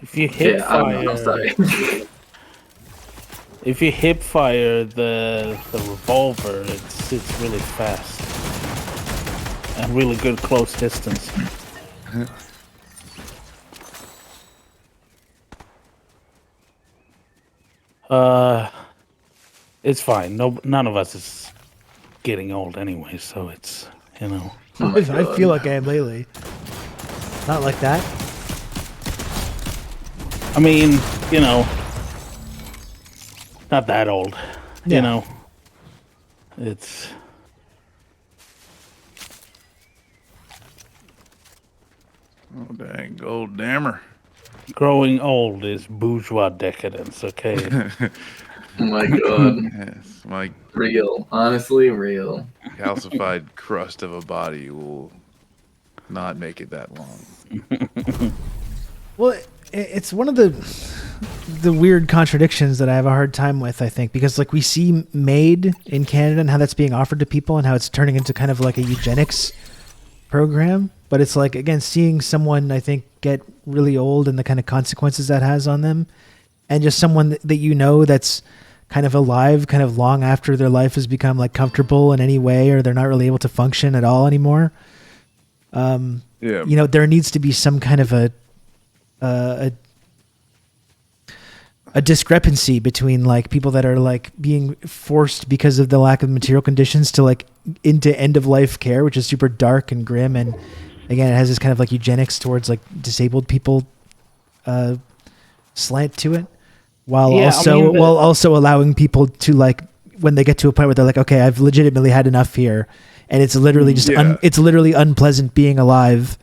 S2: If you hip
S4: Yeah, I don't know. I'm
S2: fire,
S4: sorry.
S2: if you hip fire the revolver, it's really fast and really good close distance. It's fine. None of us is getting old anyway, so it's
S4: Oh my
S1: I
S4: God.
S1: feel like I am lately. Not like that.
S2: I mean, not that old.
S1: Yeah.
S2: It's
S3: Oh dang, gold dammer.
S2: growing old is bourgeois decadence, okay?
S4: Oh my God.
S3: Yes, my
S4: Real. Honestly, real.
S3: calcified crust of a body will not make it that long.
S1: Well, it's one of the weird contradictions that I have a hard time with, I think, because like we see MAID in Canada and how that's being offered to people and how it's turning into kind of like a eugenics program, but it's like again seeing someone I think get really old and the kind of consequences that has on them, and just someone that you know that's kind of alive kind of long after their life has become like comfortable in any way or they're not really able to function at all anymore.
S3: Yeah.
S1: There needs to be some kind of a discrepancy between like people that are like being forced because of the lack of material conditions to like into end of life care, which is super dark and grim, and again it has this kind of like eugenics towards like disabled people slant to it, while also allowing people to like when they get to a point where they're like, okay, I've legitimately had enough here, and it's literally just it's literally unpleasant being alive.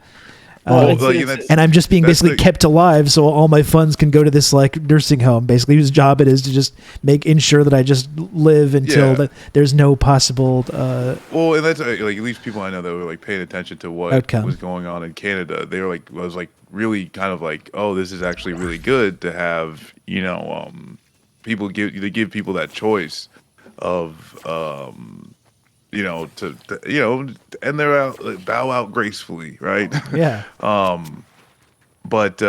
S1: And I'm just being basically kept alive, so all my funds can go to this like nursing home, basically, whose job it is to just ensure that I just live until there's no possible.
S3: Well, and that's like at least people I know that were like paying attention to what
S1: outcome.
S3: was going on in Canada. They were like, was like really kind of like, oh, this is actually really good to have, people give people that choice of, to and they're out, bow out gracefully, right?
S1: Yeah.
S3: But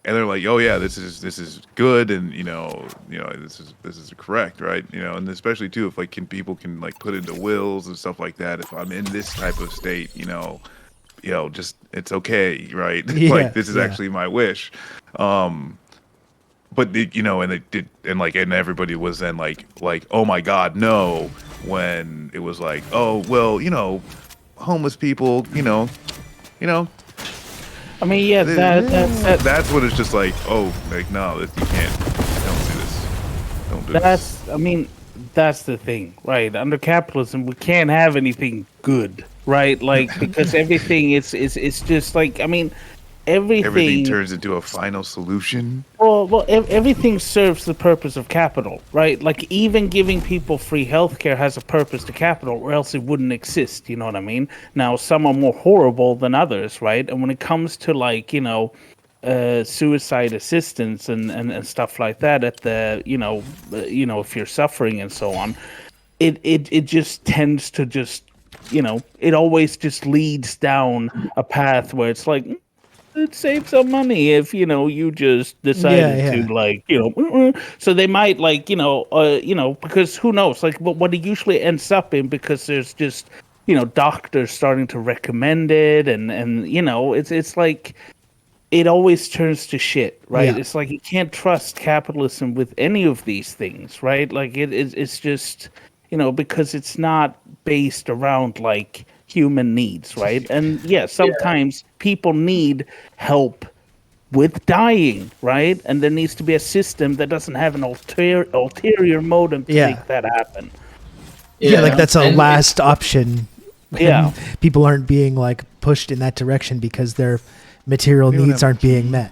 S3: and they're like, oh yeah, this is good, and this is correct, right? And especially too if like people can like put into wills and stuff like that. If I'm in this type of state, just it's okay, right?
S1: Yeah,
S3: Like this is
S1: yeah.
S3: actually my wish. But and it did, and everybody was then like, oh my God, no, when it was like, oh well, homeless people,
S2: I mean, yeah, that's
S3: that's what it's just like, oh, like no, you can't, don't do this, don't do this.
S2: I mean, that's the thing, right? Under capitalism, we can't have anything good, right? Like because everything it's just like, I mean,
S3: Everything
S2: everything
S3: turns into a final solution.
S2: well, everything serves the purpose of capital, right? Like even giving people free healthcare has a purpose to capital, or else it wouldn't exist. You know what I mean? Now, some are more horrible than others, right? And when it comes to like suicide assistance and stuff like that, at the if you're suffering and so on, it just tends to just it always just leads down a path where it's like it'd save some money if you just decided
S1: Yeah, yeah.
S2: to like so they might like because who knows like what it usually ends up in, because there's just doctors starting to recommend it, and it's like it always turns to shit, right?
S1: Yeah.
S2: It's like you can't trust capitalism with any of these things, right? Like it's just because it's not based around like human needs, right? And yeah, sometimes people need help with dying, right? And there needs to be a system that doesn't have an ulterior motive to
S1: Yeah.
S2: make that happen.
S1: Yeah, like that's a
S4: And
S1: last option. when
S2: Yeah.
S1: people aren't being like pushed in that direction because their material
S3: They don't
S1: needs
S3: have
S1: aren't being met.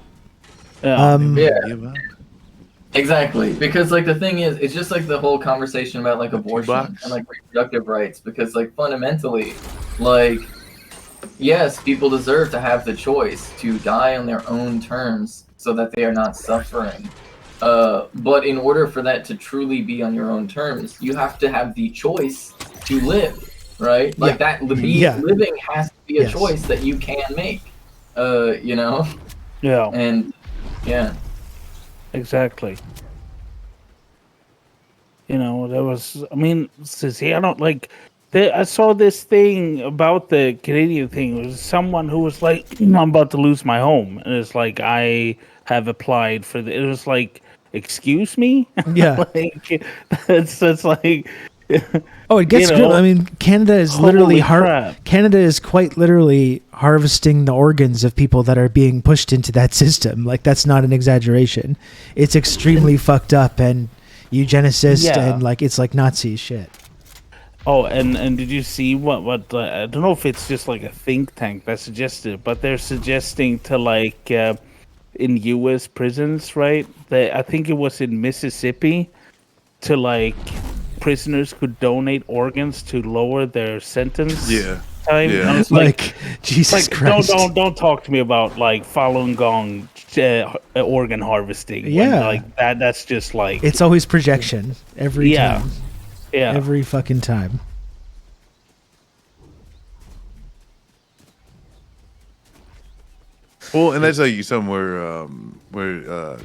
S2: Yeah.
S4: Yeah.
S3: Give up.
S4: Exactly, because like the thing is, it's just like the whole conversation about like abortion
S3: bucks.
S4: and like reproductive rights. Because like fundamentally, like yes, people deserve to have the choice to die on their own terms so that they are not suffering. But in order for that to truly be on your own terms, you have to have the choice to live, right? Like
S1: Yeah.
S4: living has to be a
S1: Yes.
S4: choice that you can make.
S2: Yeah.
S4: And yeah.
S2: Exactly. There was, I mean, see, I don't like, I saw this thing about the Canadian thing. It was someone who was like, I'm about to lose my home. And it's like, I have applied for it was like, excuse me?
S1: Yeah.
S2: Like, that's like,
S1: Oh, it gets good. I mean, Canada is literally
S2: holy crap.
S1: Canada is quite literally harvesting the organs of people that are being pushed into that system. Like that's not an exaggeration. It's extremely fucked up and eugenicist
S2: Yeah.
S1: and like it's like Nazi shit.
S2: Oh, and did you see what I don't know if it's just like a think tank that suggested it, but they're suggesting to like in U.S. prisons, right? I think it was in Mississippi, to like prisoners could donate organs to lower their sentence.
S3: Yeah.
S2: Time.
S3: Yeah.
S2: And I was
S1: Like Jesus
S2: like
S1: Christ.
S2: don't talk to me about like Falun Gong organ harvesting. when,
S1: Yeah.
S2: like that's just like
S1: It's always projection every
S2: Yeah.
S1: time.
S2: yeah.
S1: Every fucking time.
S3: Well, and that's like somewhere where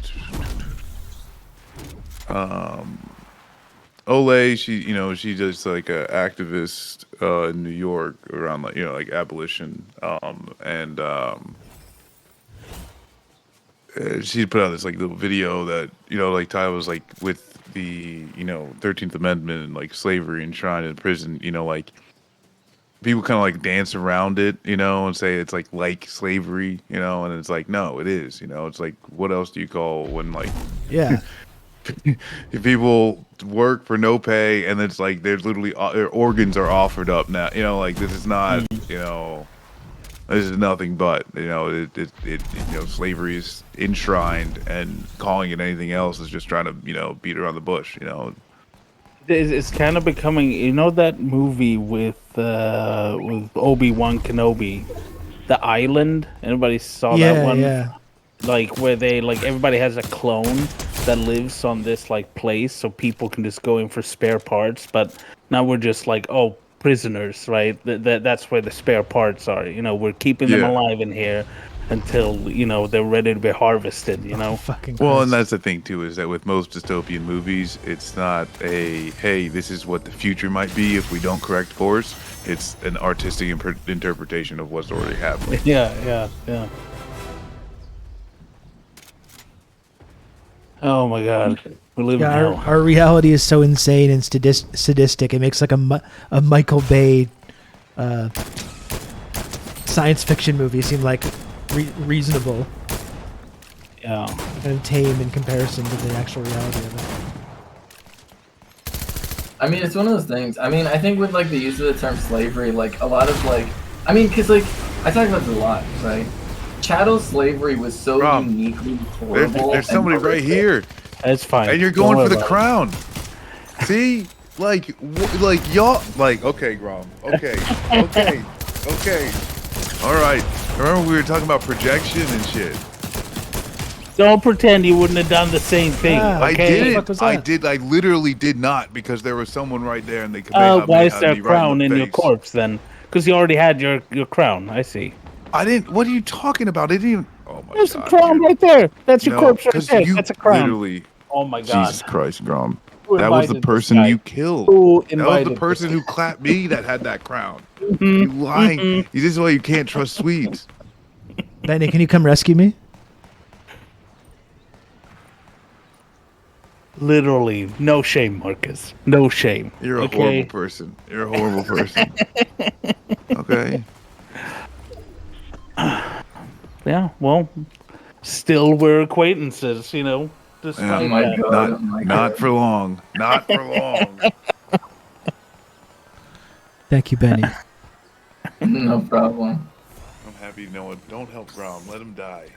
S3: Ole, she just like a activist in New York around like like abolition, and she put out this like little video that like Ty was like with the 13th Amendment and like slavery enshrined in prison, like people kind of like dance around it, and say it's like slavery, and it's like no, it is, it's like what else do you call when like
S1: Yeah.
S3: if people work for no pay and it's like they're literally their organs are offered up now, like this is not, this is nothing but slavery is enshrined, and calling it anything else is just trying to beat around the bush.
S2: It's kind of becoming, that movie with Obi-Wan Kenobi, The Island. Anybody saw that one?
S1: Yeah.
S2: Like where they like everybody has a clone that lives on this like place, so people can just go in for spare parts. But now we're just like, prisoners, right? That's where the spare parts are. We're keeping them
S3: Yeah.
S2: alive in here, until they're ready to be harvested.
S1: Fucking
S3: Well,
S1: Christ.
S3: and that's the thing too, is that with most dystopian movies, it's not a hey, this is what the future might be if we don't correct course. It's an artistic interpretation of what's already happening.
S2: Yeah. Oh my God, we live in
S1: Yeah,
S2: hell.
S1: our reality is so insane and sadistic. It makes like a Michael Bay science fiction movie seem like reasonable
S2: Yeah.
S1: and tame in comparison to the actual reality of it.
S4: I mean, it's one of those things. I mean, I think with like the use of the term slavery, like a lot of like, I mean, because like I talk about this a lot, right? Chattel slavery was so
S3: Rob,
S4: uniquely horrible.
S3: There's somebody
S4: and
S3: right
S4: horrific.
S3: here,
S2: That's fine.
S3: and you're
S2: Don't
S3: going
S2: worry
S3: for the
S2: about
S3: crown. See, like y'all, like okay, Grom, okay. All right. Remember we were talking about projection and shit.
S2: it. Don't pretend you wouldn't have done the same thing.
S1: Yeah,
S3: I
S2: Okay?
S3: did
S1: fuck
S3: it.
S1: was
S3: I
S1: that?
S3: did. I literally did not because there was someone right there, and they could.
S2: Why is there a crown in your corpse then? Because you already had your crown. I see.
S3: I didn't. What are you talking about? I didn't even. Oh my
S2: There's
S3: god.
S2: a crown
S3: dude.
S2: right there. That's your
S3: No,
S2: corpse right
S3: 'cause
S2: there.
S3: you
S2: That's a crown.
S3: Literally.
S2: Oh my God.
S3: Jesus Christ, Grom.
S2: Who
S3: That was the
S2: invited this
S3: person
S2: guy?
S3: you killed.
S2: Who
S3: That was
S2: invited
S3: the
S2: this
S3: person
S2: guy?
S3: who clapped me that had that crown. You lying. This is why you can't trust Swedes.
S1: Benny, can you come rescue me?
S2: Literally, no shame, Marcus. No shame.
S3: You're a
S2: okay?
S3: horrible person. You're a horrible person. Okay.
S2: Yeah, well, still we're acquaintances,
S3: Yeah.
S2: despite
S4: Oh my
S2: that.
S4: God. oh my
S3: Not
S4: God.
S3: for long. Not for long.
S1: Thank you, Benny.
S4: No problem.
S3: I'm happy no one. Don't help Grom. Let him die.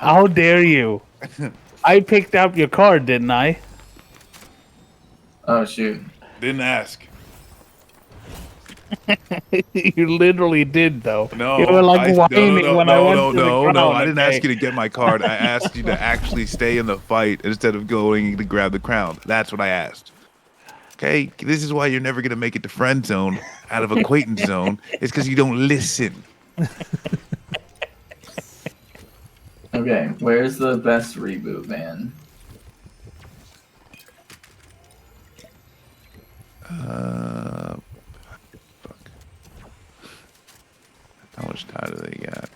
S2: How dare you? I picked up your card, didn't I?
S4: Oh shoot.
S3: Didn't ask.
S2: You literally did, though.
S3: No,
S2: You were like whining when I went to the ground.
S3: I didn't
S2: okay?
S3: ask you to get my card. I asked you to actually stay in the fight instead of going to grab the crown. That's what I asked. Okay, this is why you're never gonna make it to friend zone out of acquaintance zone. It's because you don't listen.
S4: Okay, where's the best reboot, man?
S3: Fuck. How much time do they got?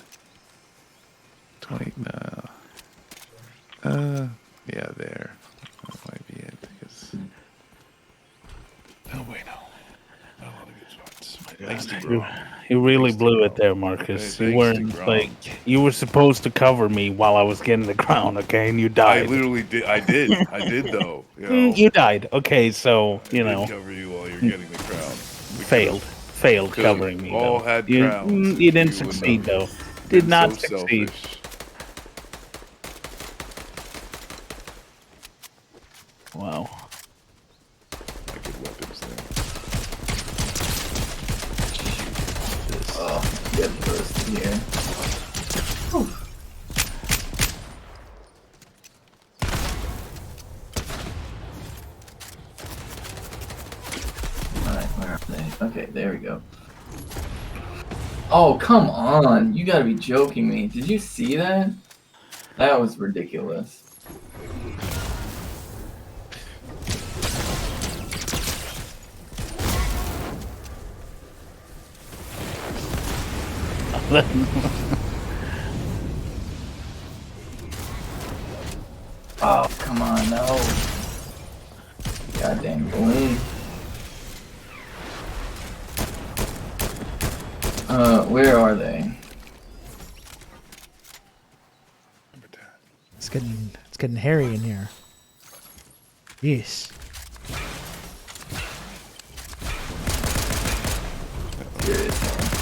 S3: 20. No. Yeah, there. That might be it. Because. Oh wait, no. Not a lot of good spots. Thanks to Grom.
S2: You really
S3: Thanks to
S2: Blew it
S3: Grom.
S2: there, Marcus.
S3: Hey,
S2: You
S3: thanks to
S2: weren't
S3: Grom.
S2: you were supposed to cover me while I was getting the crown, okay? And you died.
S3: I literally did. I did though. You know,
S2: You died. Okay, so
S3: I did cover you while you're getting the crown. We
S2: failed
S3: could've
S2: covering me.
S3: all
S2: though.
S3: had
S2: you,
S3: crowns
S2: you
S3: if
S2: didn't
S3: you wouldn't
S2: succeed
S3: have
S2: though.
S3: been
S2: Did not
S3: so
S2: succeed.
S3: selfish.
S2: Wow.
S3: I get weapons there.
S4: Oh, get first here. Alright, where are they? Okay, there we go. Oh, come on. You gotta be joking me. Did you see that? That was ridiculous. Oh, come on, no. Goddamn balloon. Where are they?
S1: It's getting hairy in here. Yes.
S4: Seriously.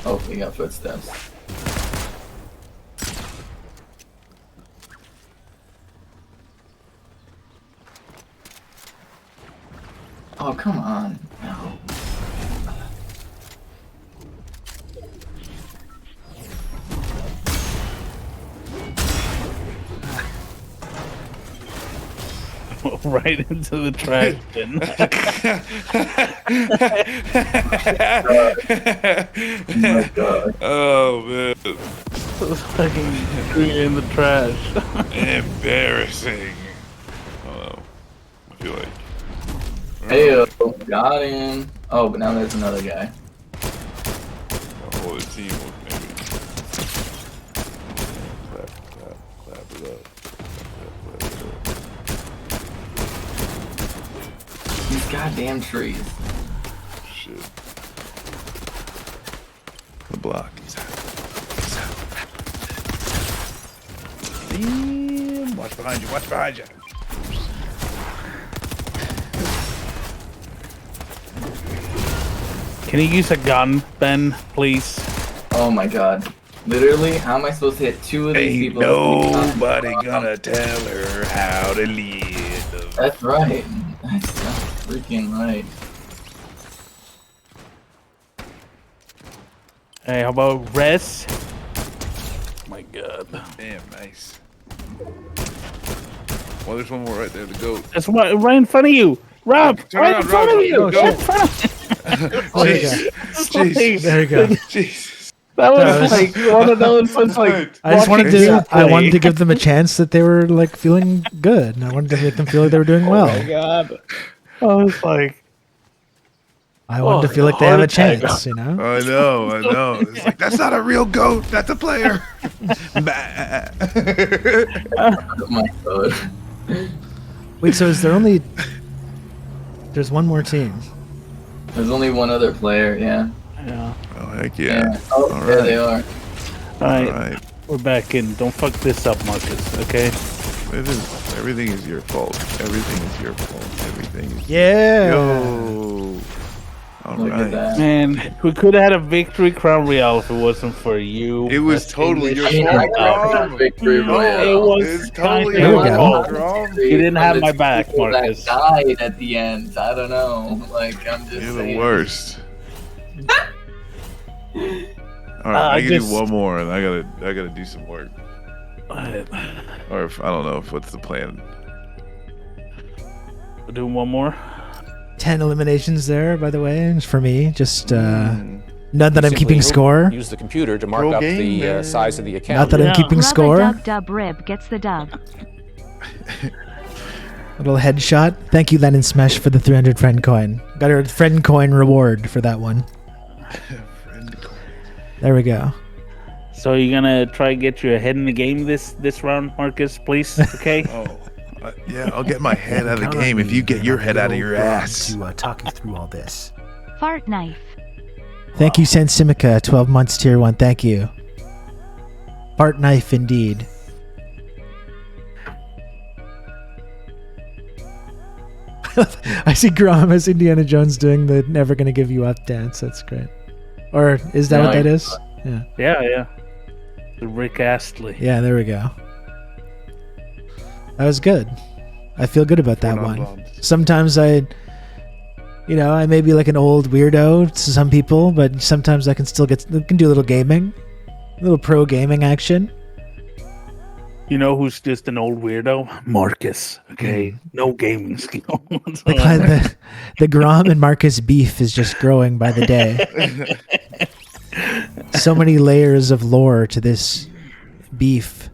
S4: Oh, we got footsteps. Oh, come on. No.
S2: right into the trash bin.
S4: Oh my god.
S3: Oh man,
S2: Fucking threw you in the trash.
S3: embarrassing. Oh, I feel like.
S4: Hey, got him. Oh, but now there's another guy.
S3: A whole team will maybe. Clap it up. Clap it up.
S4: These goddamn trees.
S3: Shit. The block is out. Damn. Watch behind you. Watch behind you.
S2: Can you use a gun, Ben, please?
S4: Oh my god. Literally, how am I supposed to hit two of these
S3: Ain't
S4: people? at the same time?
S3: nobody gonna tell her how to live.
S4: That's right. That's freaking right.
S2: Hey, how about res? My god.
S3: Damn, nice. Well, there's one more right there. The goat.
S2: That's right in front of you! Rob!
S3: Turn
S2: Right
S3: around,
S2: in front
S3: Rob.
S2: of you!
S3: Go.
S2: Right in front of you!
S1: Oh, there you go.
S3: Jesus.
S1: There you go.
S3: Jesus.
S2: That was
S1: was-
S2: like one of those ones like
S1: I just wanted
S2: watching
S1: to.
S2: you
S1: I
S2: play.
S1: wanted to give them a chance that they were like feeling good, and I wanted to make them feel like they were doing well.
S2: Oh my god. I was like,
S1: I wanted to feel like they have a chance, you know.
S3: I know. It's like, that's not a real goat. That's a player. Bah.
S4: Oh my god.
S1: Wait, so is there only? There's one more team.
S4: There's only one other player, yeah.
S2: yeah.
S3: Oh, heck yeah.
S4: Oh,
S3: All
S4: yeah,
S3: right.
S4: they are.
S3: All
S2: Alright,
S3: right.
S2: we're back in. Don't fuck this up, Marcus, okay?
S3: Everything is your fault. Everything is your fault. Everything is
S1: Yeah.
S3: Yo. All
S4: Look at
S3: right.
S4: that.
S2: Man, we could have had a victory crown royale if it wasn't for you.
S3: It was
S2: But
S3: totally your
S4: I mean, I
S3: fault,
S4: got
S3: Rob.
S4: that victory
S2: No,
S4: royale.
S2: it was
S3: It's totally
S1: There we
S3: your
S1: go.
S3: fault, Rob.
S2: You didn't have
S4: From
S2: my
S4: the
S2: back,
S4: people
S2: Marcus.
S4: That died at the end. I don't know. Like, I'm just
S3: You're
S4: saying.
S3: the worst. All right, I can
S2: just-
S3: do one more, and I gotta do some work.
S2: Alright,
S3: Or if I don't know if what's the plan.
S2: we'll do one more.
S1: 10 eliminations there, by the way, for me. Just none that I'm
S7: Simply
S1: keeping score.
S7: Use the computer to mark
S3: Pro
S7: up
S3: game,
S7: the
S3: man.
S7: size of the account.
S1: Not that
S2: Yeah.
S1: I'm keeping
S6: Rub a
S1: score.
S6: dub dub rib gets the dub.
S1: Little headshot. Thank you, Lennon Smash, for the 300 friend coin. Got a friend coin reward for that one. There we go.
S2: So you're gonna try to get your head in the game this round, Marcus, please? Okay?
S3: Oh, yeah, I'll get my head out of the
S5: Count on
S3: game if
S5: me,
S3: you get
S5: and
S3: your
S5: I'll
S3: head
S5: be
S3: out of
S5: old
S3: your
S5: Rob
S3: ass.
S5: to talk you through all this.
S6: Fart knife.
S1: Thank you, Sensimica, 12 months tier 1. Thank you. Fart knife, indeed. I see Grom as Indiana Jones doing the "Never Gonna Give You Up" dance. That's great. Or is that what
S4: Yeah.
S1: that is? Yeah.
S2: Yeah. The Rick Astley.
S1: Yeah, there we go. That was good. I feel good about that
S3: Four
S1: one.
S3: non-bombs.
S1: Sometimes I may be like an old weirdo to some people, but sometimes I can still can do a little gaming, a little pro gaming action.
S2: You know who's just an old weirdo? Marcus. Okay, no gaming skill.
S1: Like the Grom and Marcus beef is just growing by the day. So many layers of lore to this beef.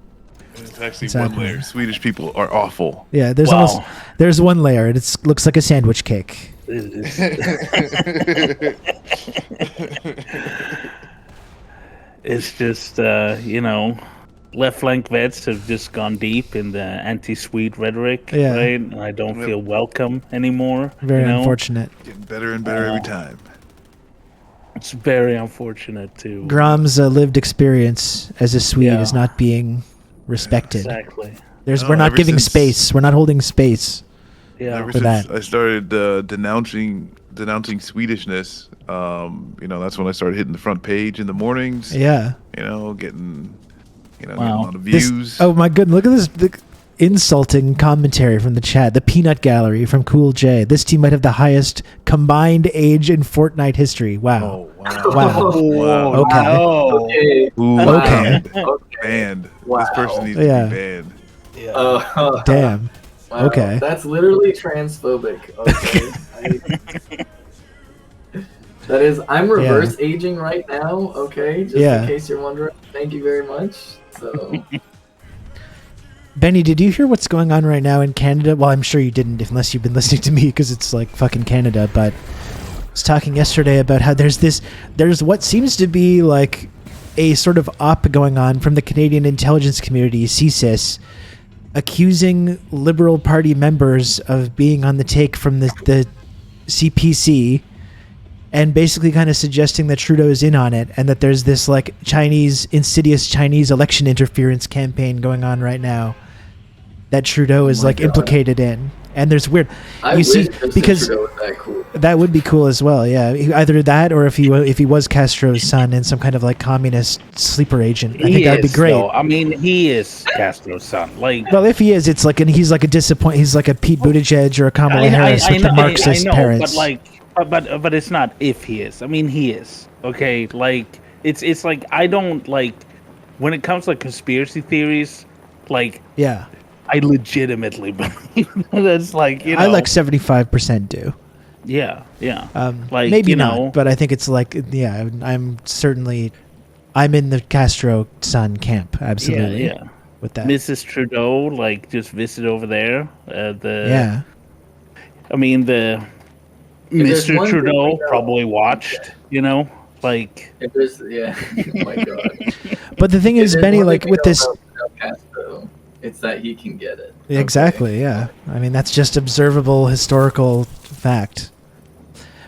S3: It's actually
S1: It's
S3: one
S1: happening.
S3: layer. Swedish people are awful.
S1: Yeah, there's
S2: Wow.
S1: almost there's one layer. It looks like a sandwich cake.
S2: It's just left flank vets have just gone deep in the anti-Swede rhetoric,
S1: Yeah.
S2: right? And I don't feel welcome anymore.
S1: Very
S2: you know?
S1: unfortunate.
S3: Getting better and better every time.
S2: It's very unfortunate too.
S1: Grom's lived experience as a Swede
S2: Yeah.
S1: is not being respected.
S2: Exactly.
S1: We're not
S3: ever
S1: giving
S3: since-
S1: space. We're not holding space.
S2: Yeah.
S3: Ever
S1: For
S3: since
S1: that.
S3: I started denouncing Swedishness, that's when I started hitting the front page in the mornings.
S1: Yeah.
S3: Getting getting a
S2: Wow.
S3: lot of
S1: This-
S3: views.
S1: oh my goodness! Look at this the insulting commentary from the chat. The Peanut Gallery from Cool J. This team might have the highest combined age in Fortnite history. Wow.
S3: wow.
S1: Wow.
S3: Wow.
S1: Okay.
S2: No.
S4: Okay.
S3: Ooh,
S1: Okay.
S3: Banned.
S4: Okay.
S3: Banned.
S4: Wow.
S3: This person needs
S1: Yeah.
S3: to be banned.
S1: Damn.
S4: Wow,
S1: Okay.
S4: That's literally transphobic. Okay. That is, I'm reverse aging right now. Okay, just
S1: Yeah.
S4: in case you're wondering. Thank you very much. So.
S1: Benny, did you hear what's going on right now in Canada? Well, I'm sure you didn't, unless you've been listening to me, because it's like fucking Canada. But I was talking yesterday about how there's what seems to be like a sort of op going on from the Canadian intelligence community, CSIS, accusing Liberal Party members of being on the take from the CPC, and basically kind of suggesting that Trudeau is in on it, and that there's this like insidious Chinese election interference campaign going on right now that Trudeau is like implicated in. And there's weird.
S4: I wish because Trudeau was that cool.
S1: That would be cool as well. Yeah, either that or if he was Castro's son and some kind of like communist sleeper agent. I think that'd be great.
S2: Though. I mean, he is Castro's son. Like,
S1: well, if he is, it's like he's like a disappoint. He's like a Pete Buttigieg or a Kamala Harris with the Marxist parents.
S2: But like, but it's not if he is. I mean, he is. Okay, like it's like I don't like when it comes to like conspiracy theories. Like,
S1: yeah.
S2: I legitimately believe that's like, you know.
S1: I like 75% do.
S2: Yeah.
S1: Like, maybe not, but I think it's like, yeah, I'm in the Castro son camp. Absolutely.
S2: Yeah.
S1: With that.
S2: Mrs. Trudeau, like, just visit over there.
S1: Yeah.
S2: I mean, the Mr. Trudeau probably watched, you know, like.
S4: Yeah. Oh my God.
S1: But the thing is, Benny, like with this.
S4: It's that he can get it.
S1: Exactly, okay. Yeah. I mean, that's just observable historical fact.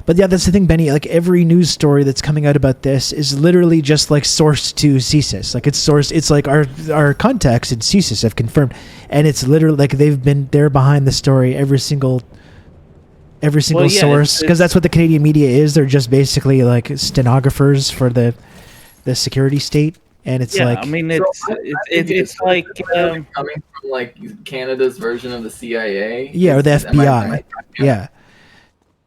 S1: But yeah, that's the thing, Benny. Like every news story that's coming out about this is literally just like sourced to CSIS. Like it's sourced. It's like our contacts in CSIS have confirmed, and it's literally like they're behind the story. Every single source, because that's what the Canadian media is. They're just basically like stenographers for the security state. And it's like,
S2: I mean, it's like
S4: coming from like Canada's version of the CIA.
S1: Yeah, or the FBI. Yeah,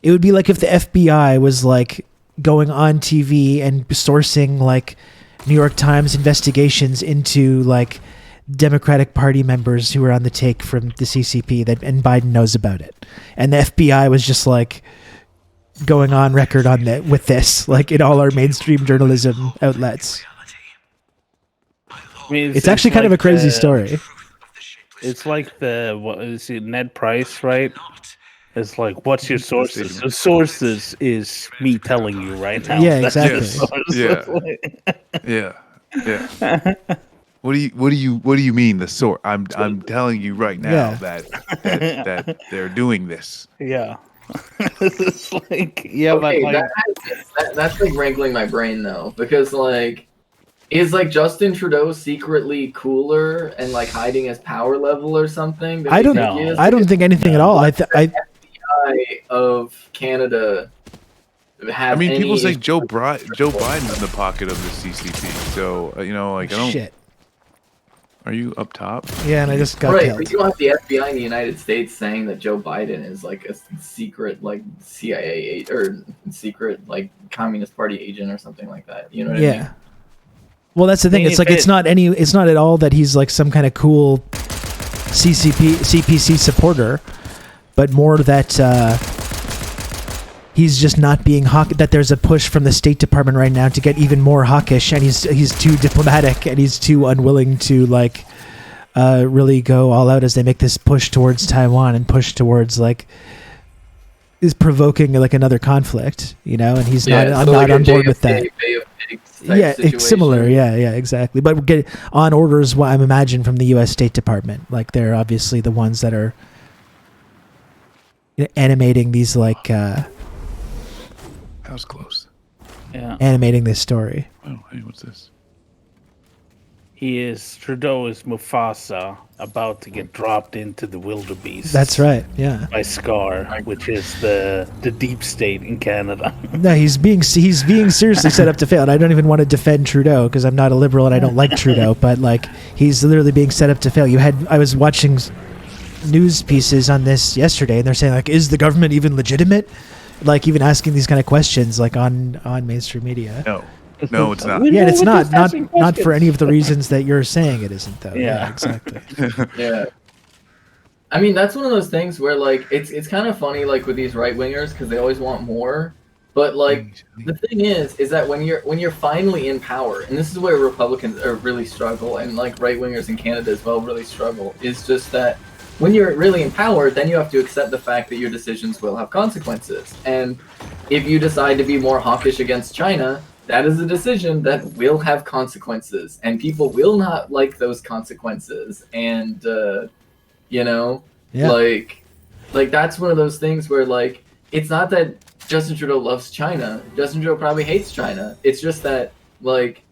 S1: it would be like if the FBI was like going on TV and sourcing like New York Times investigations into like Democratic Party members who were on the take from the CCP, and Biden knows about it, and the FBI was just like going on record on that with this, like in all our mainstream journalism outlets. I mean, it's actually kind of a crazy story.
S2: It's like Ned Price, right? It's like, what's your sources? The sources is me telling you right now.
S1: Yeah, exactly.
S3: Yeah. What do you mean the source? I'm telling you right now that they're doing this.
S2: Yeah. It's like, yeah,
S4: okay,
S2: but like
S4: that's like wrinkling my brain though, because like. Is like Justin Trudeau secretly cooler and like hiding his power level or something?
S1: I don't know. I don't think anything at all. I
S4: FBI of Canada.
S3: I mean, people say Joe Biden's in the pocket of the CCP. So you know, like I don't.
S1: Shit.
S3: Are you up top?
S1: Yeah, and I just got killed.
S4: But you don't have the FBI in the United States saying that Joe Biden is like a secret like CIA or secret like Communist Party agent or something like that. You know what I mean?
S1: Well, that's the thing. It's like it's not at all that he's like some kind of cool CPC supporter, but more that he's just not being that there's a push from the State Department right now to get even more hawkish, and he's too diplomatic and he's too unwilling to like really go all out as they make this push towards Taiwan and push towards like is provoking like another conflict, you know, and he's not. I'm not on board with that. Yeah, it's similar. Yeah, exactly. But we get on orders. What I'm imagining from the U.S. State Department, like they're obviously the ones that are animating these like.
S3: That was close.
S2: Yeah.
S1: Animating this story.
S3: Oh, hey, what's this?
S2: Trudeau is Mufasa about to get dropped into the wildebeest.
S1: That's right. Yeah.
S2: By Scar, which is the deep state in Canada.
S1: No, he's being seriously set up to fail. And I don't even want to defend Trudeau because I'm not a liberal and I don't like Trudeau. But like, he's literally being set up to fail. I was watching news pieces on this yesterday, and they're saying like, is the government even legitimate? Like even asking these kind of questions like on mainstream media.
S3: No, it's not.
S1: Yeah, and it's not for any of the reasons that you're saying it isn't, though. Yeah exactly.
S4: Yeah. I mean, that's one of those things where like it's kind of funny like with these right wingers because they always want more. But like the thing is that when you're finally in power, and this is where Republicans are really struggle, and like right wingers in Canada as well really struggle, is just that when you're really in power, then you have to accept the fact that your decisions will have consequences. And if you decide to be more hawkish against China, that is a decision that will have consequences, and people will not like those consequences. And you know,
S1: Yeah.
S4: like that's one of those things where like it's not that Justin Trudeau loves China. Justin Trudeau probably hates China. It's just that like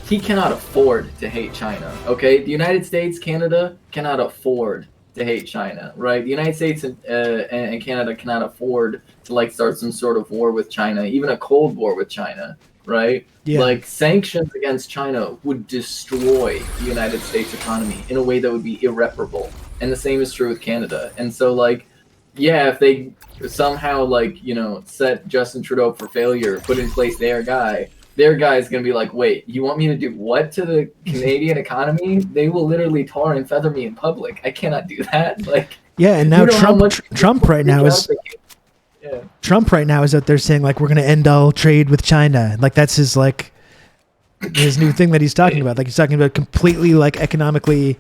S4: he cannot afford to hate China. Okay, the United States, Canada cannot afford to hate China, right? The United States and Canada cannot afford to like start some sort of war with China, even a cold war with China, right?
S1: Yeah.
S4: Like sanctions against China would destroy the United States economy in a way that would be irreparable. And the same is true with Canada. And so like, yeah, if they somehow like, you know, set Justin Trudeau up for failure, put in place their guy is going to be like, wait, you want me to do what to the Canadian economy? They will literally tar and feather me in public. I cannot do that. Like,
S1: Yeah, and now
S4: you know how much
S1: Trump right now is
S4: yeah.
S1: Trump right now is out there saying like we're going to end all trade with China. Like that's his like his new thing that he's talking about. Like he's talking about completely like economically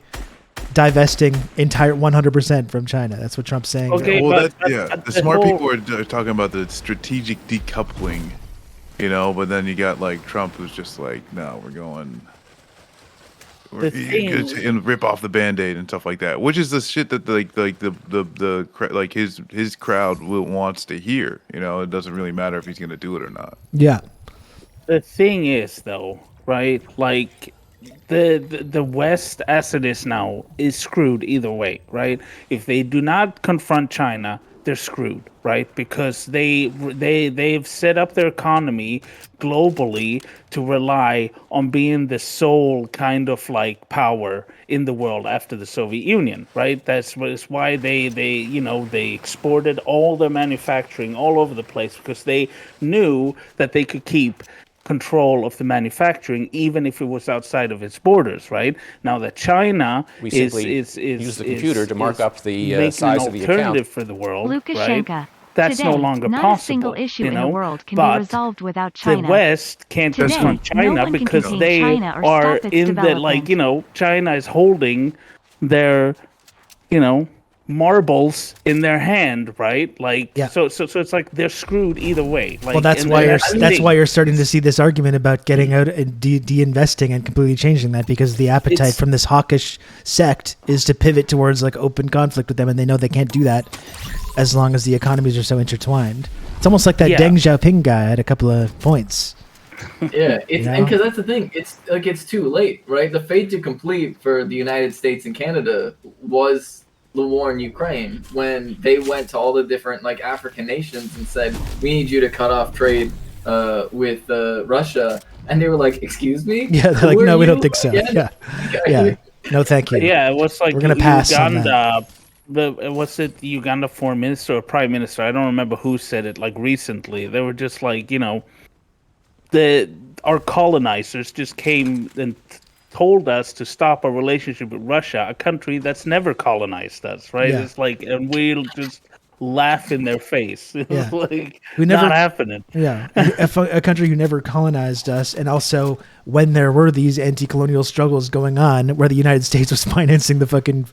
S1: divesting entire 100% from China. That's what Trump's saying.
S2: Okay.
S3: Well,
S2: but
S3: the
S2: the
S3: smart
S2: whole-
S3: people are talking about the strategic decoupling, you know. But then you got like Trump, who's just like, no, we're going.
S2: The thing-
S3: And rip off the Band-Aid and stuff like that, which is the shit that like his crowd wants to hear. You know, it doesn't really matter if he's going to do it or not.
S1: Yeah.
S2: The thing is, though, right? Like the West, as it is now, is screwed either way, right? If they do not confront China, they're screwed, right? Because they've set up their economy globally to rely on being the sole kind of like power in the world after the Soviet Union, right? That's why they exported all their manufacturing all over the place, because they knew that they could keep control of the manufacturing even if it was outside of its borders, right? Now that China
S7: We
S2: is
S7: simply use the computer to mark up the
S2: making
S7: size
S2: an
S7: of the
S2: alternative
S7: account.
S2: for the world,
S6: Lukashenko.
S2: right? That's
S6: Today,
S2: no longer
S6: not
S2: possible.
S6: a single issue
S2: you
S6: in
S2: know?
S6: the world can
S2: but
S6: be resolved without
S2: the
S6: China.
S2: West can't
S6: Today,
S2: confront
S6: no
S2: China
S6: one can
S2: because
S6: contain
S2: they
S6: China or
S2: are
S6: stop its
S2: in the, like,
S6: development.
S2: you know, China is holding their, you know, marbles in their hand, right? Like,
S1: Yeah.
S2: so it's like they're screwed either way. Like,
S1: Well, that's
S2: and
S1: why
S2: that's
S1: you're starting to see this argument about getting out and de-investing and completely changing that, because the appetite
S2: It's-
S1: from this hawkish sect is to pivot towards like open conflict with them, and they know they can't do that as long as the economies are so intertwined. It's almost like that
S2: Yeah.
S1: Deng Xiaoping guy had a couple of points.
S4: Yeah, it's
S1: You
S4: and
S1: know?
S4: because that's the thing. It's like it's too late, right? The fate to complete for the United States and Canada was the war in Ukraine, when they went to all the different like African nations and said, "We need you to cut off trade with Russia," and they were like, "Excuse me?"
S1: Yeah, they're
S4: Who
S1: like,
S4: are
S1: no, we don't
S4: you?"
S1: think so.
S4: Again?
S1: Yeah, no, thank you.
S2: Yeah, it was like
S1: We're gonna pass on
S2: Uganda. What's it? The Uganda foreign minister or prime minister? I don't remember who said it. Like recently, they were just like, you know, our colonizers just came and told us to stop our relationship with Russia, a country that's never colonized us, right?
S1: Yeah.
S2: It's like, and we'll just laugh in their face. It's
S1: Yeah.
S2: like,
S1: We never-
S2: not happening.
S1: Yeah, a country who never colonized us, and also when there were these anti-colonial struggles going on, where the United States was financing the fucking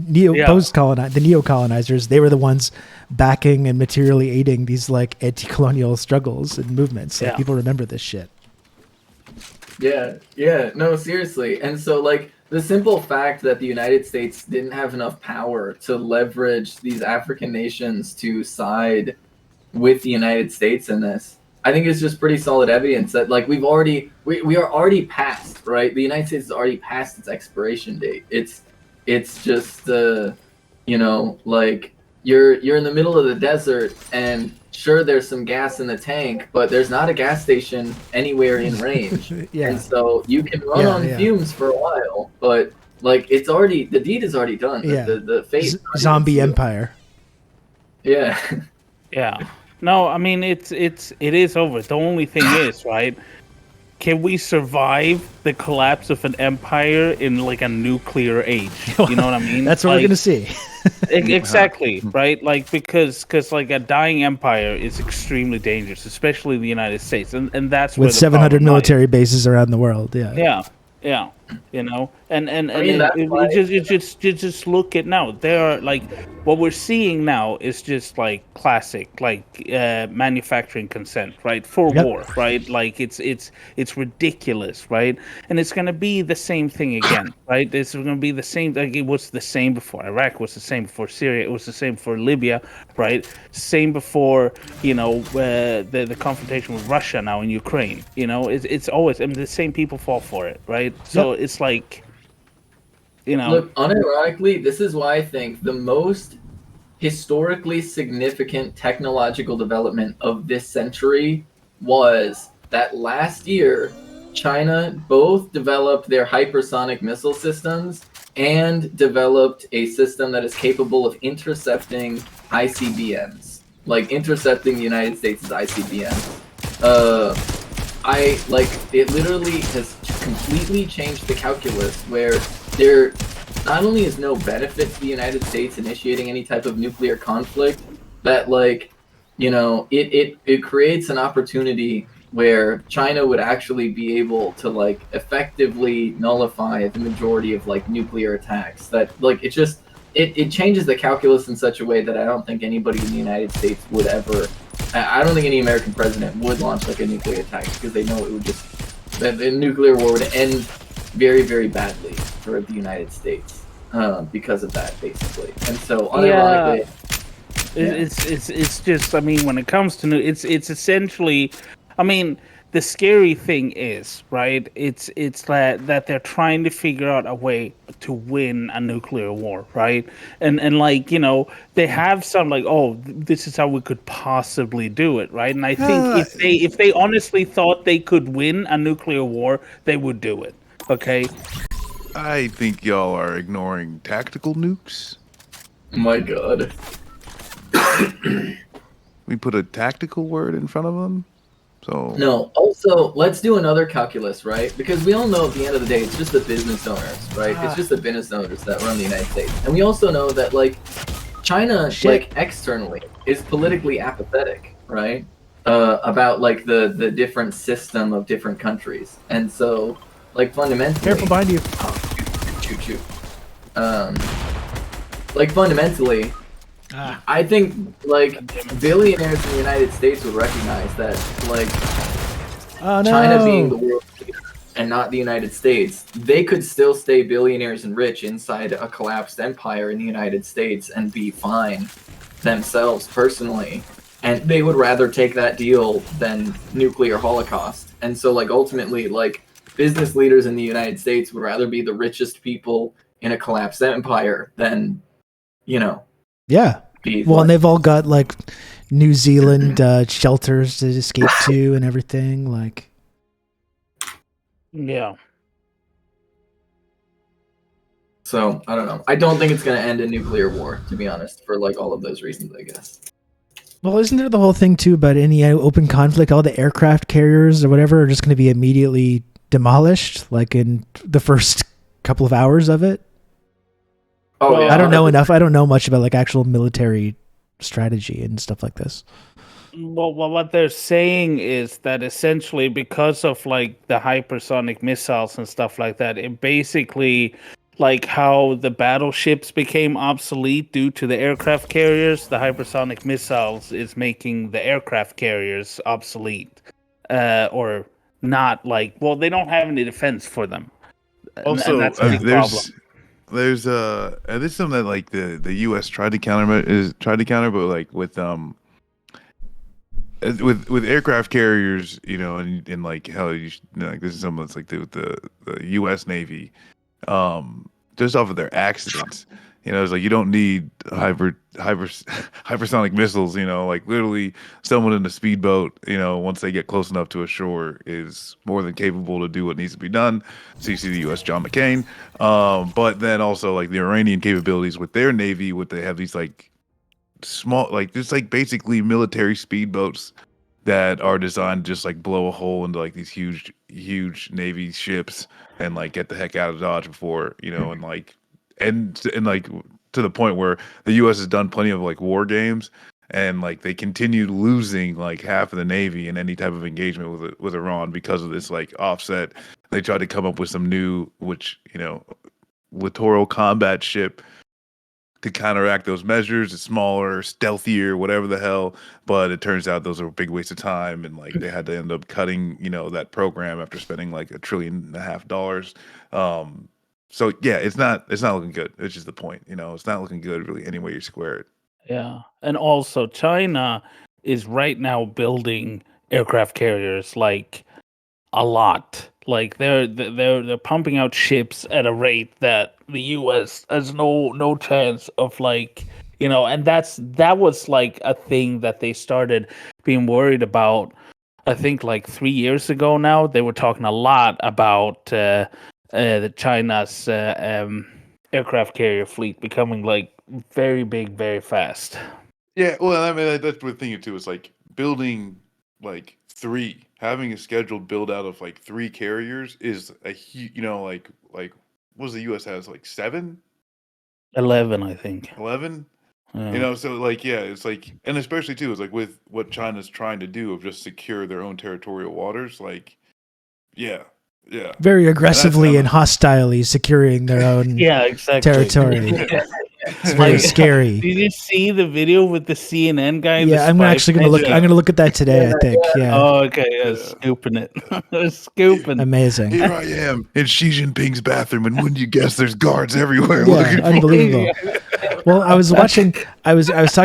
S1: neo-colonizers, they were the ones backing and materially aiding these like anti-colonial struggles and movements. Like,
S2: Yeah.
S1: people remember this shit.
S4: Yeah, no, seriously. And so, like, the simple fact that the United States didn't have enough power to leverage these African nations to side with the United States in this, I think is just pretty solid evidence that, like, we are already past, right? The United States is already past its expiration date. It's just, you know, like, you're in the middle of the desert, and sure, there's some gas in the tank, but there's not a gas station anywhere in range.
S1: Yeah.
S4: And so you can run
S1: Yeah,
S4: on
S1: yeah.
S4: fumes for a while, but like the deed is already done.
S1: Yeah.
S4: The fate is already
S1: Zombie
S4: sealed.
S1: empire.
S4: Yeah.
S2: Yeah. No, I mean it is over. The only thing is, right? can we survive the collapse of an empire in like a nuclear age? You know what I mean?
S1: That's what we're gonna see.
S2: Exactly, right? Like because like a dying empire is extremely dangerous, especially the United States, and that's where
S1: With
S2: the
S1: 700
S2: problem lies.
S1: military bases around the world. Yeah.
S2: Yeah, you know, and
S4: I mean, that's why-
S2: you just look at now. There are like what we're seeing now is just like classic, like manufacturing consent, right, for
S1: Yep.
S2: war, right? Like it's ridiculous, right? And it's gonna be the same thing again, right? It's gonna be the same. Like it was the same before Iraq, it was the same before Syria, it was the same for Libya, right? Same before the confrontation with Russia now in Ukraine. You know, it's always, and the same people fall for it, right? So it's like, you know,
S4: Look, unironically, this is why I think the most historically significant technological development of this century was that last year, China both developed their hypersonic missile systems and developed a system that is capable of intercepting ICBMs, like intercepting the United States' ICBMs. It literally has completely changed the calculus where there not only is no benefit to the United States initiating any type of nuclear conflict, that it creates an opportunity where China would actually be able to like effectively nullify the majority of like nuclear attacks. That like it changes the calculus in such a way that I don't think anybody in the United States would ever. I don't think any American president would launch like a nuclear attack because they know it would just the nuclear war would end very, very badly for the United States because of that, basically. And so, unironically,
S2: it's just, I mean, when it comes to it's essentially, I mean, the scary thing is, right? It's that they're trying to figure out a way to win a nuclear war, right? And like, you know, they have some like, oh, this is how we could possibly do it, right? And I think if they honestly thought they could win a nuclear war, they would do it. Okay.
S3: I think y'all are ignoring tactical nukes.
S4: my God.
S3: We put a tactical word in front of them. So
S4: No. Also, let's do another calculus, right? Because we all know at the end of the day, it's just the business owners, right? It's just the business owners that run the United States, and we also know that like China, like externally, is politically apathetic, right? About like the different system of different countries, and so like fundamentally,
S1: Careful behind you.
S4: Shoot. Like fundamentally, I think like billionaires in the United States would recognize that like China being the world leader and not the United States, they could still stay billionaires and rich inside a collapsed empire in the United States and be fine themselves personally. And they would rather take that deal than nuclear holocaust. And so like ultimately like business leaders in the United States would rather be the richest people in a collapsed empire than, you know.
S1: Yeah. Well, and they've all got like New Zealand shelters to escape to and everything. Like,
S2: yeah.
S4: So I don't know. I don't think it's going to end in nuclear war, to be honest, for like all of those reasons, I guess.
S1: well, isn't there the whole thing too about any open conflict? All the aircraft carriers or whatever are just going to be immediately demolished, like in the first couple of hours of it.
S4: Oh, yeah.
S1: I don't know enough. I don't know much about like actual military strategy and stuff like this.
S2: Well, what they're saying is that essentially because of like the hypersonic missiles and stuff like that, it basically like how the battleships became obsolete due to the aircraft carriers, the hypersonic missiles is making the aircraft carriers obsolete. Or not like, well, they don't have any defense for them.
S3: Also,
S2: and that's a big problem.
S3: There's this is something that like the U.S. tried to counter, but like with aircraft carriers, you know, and like how like this is something that's like the U.S. Navy, just off of their accidents, you know, it's like you don't need hypersonic missiles, you know, like literally someone in a speedboat, you know, once they get close enough to a shore is more than capable to do what needs to be done. So you see the U.S. John McCain, but then also like the Iranian capabilities with their Navy, they have these like small, like just like basically military speedboats that are designed to just like blow a hole into like these huge Navy ships and like get the heck out of Dodge before, and like and like to the point where the U.S. has done plenty of like war games, and like they continued losing like half of the Navy in any type of engagement with Iran because of this like offset. They tried to come up with some new, which littoral combat ship to counteract those measures. It's smaller, stealthier, whatever the hell. But it turns out those are a big waste of time, and like they had to end up cutting, that program after spending like $1.5 trillion. So yeah, it's not looking good. It's just the point, it's not looking good really any way you square it.
S2: Yeah, and also China is right now building aircraft carriers like a lot. Like they're pumping out ships at a rate that the U.S. has no chance of, like, and that was like a thing that they started being worried about. I think like 3 years ago now they were talking a lot about the China's aircraft carrier fleet becoming like very big, very fast.
S3: Yeah, well, I mean that's the thing too. Is like building like having a scheduled build out of like 3 carriers is a huge. Like what does the U.S. has like 7,
S2: 11, I think.
S3: 11.
S2: Yeah.
S3: So like yeah, it's like, and especially too is like with what China's trying to do of just secure their own territorial waters. Like yeah.
S1: Very aggressively and hostilely securing their own
S2: Yeah, exactly.
S1: territory. It's very scary.
S2: Did you see the video with the CNN guy?
S1: Yeah, I'm actually gonna look. I'm gonna look at that today. I think. Yeah.
S2: Oh, okay. Yeah, scooping it. Scooping.
S1: Amazing.
S3: Here I am in Xi Jinping's bathroom, and wouldn't you guess there's guards everywhere
S1: Yeah,
S3: looking for
S1: unbelievable. Well, I was talking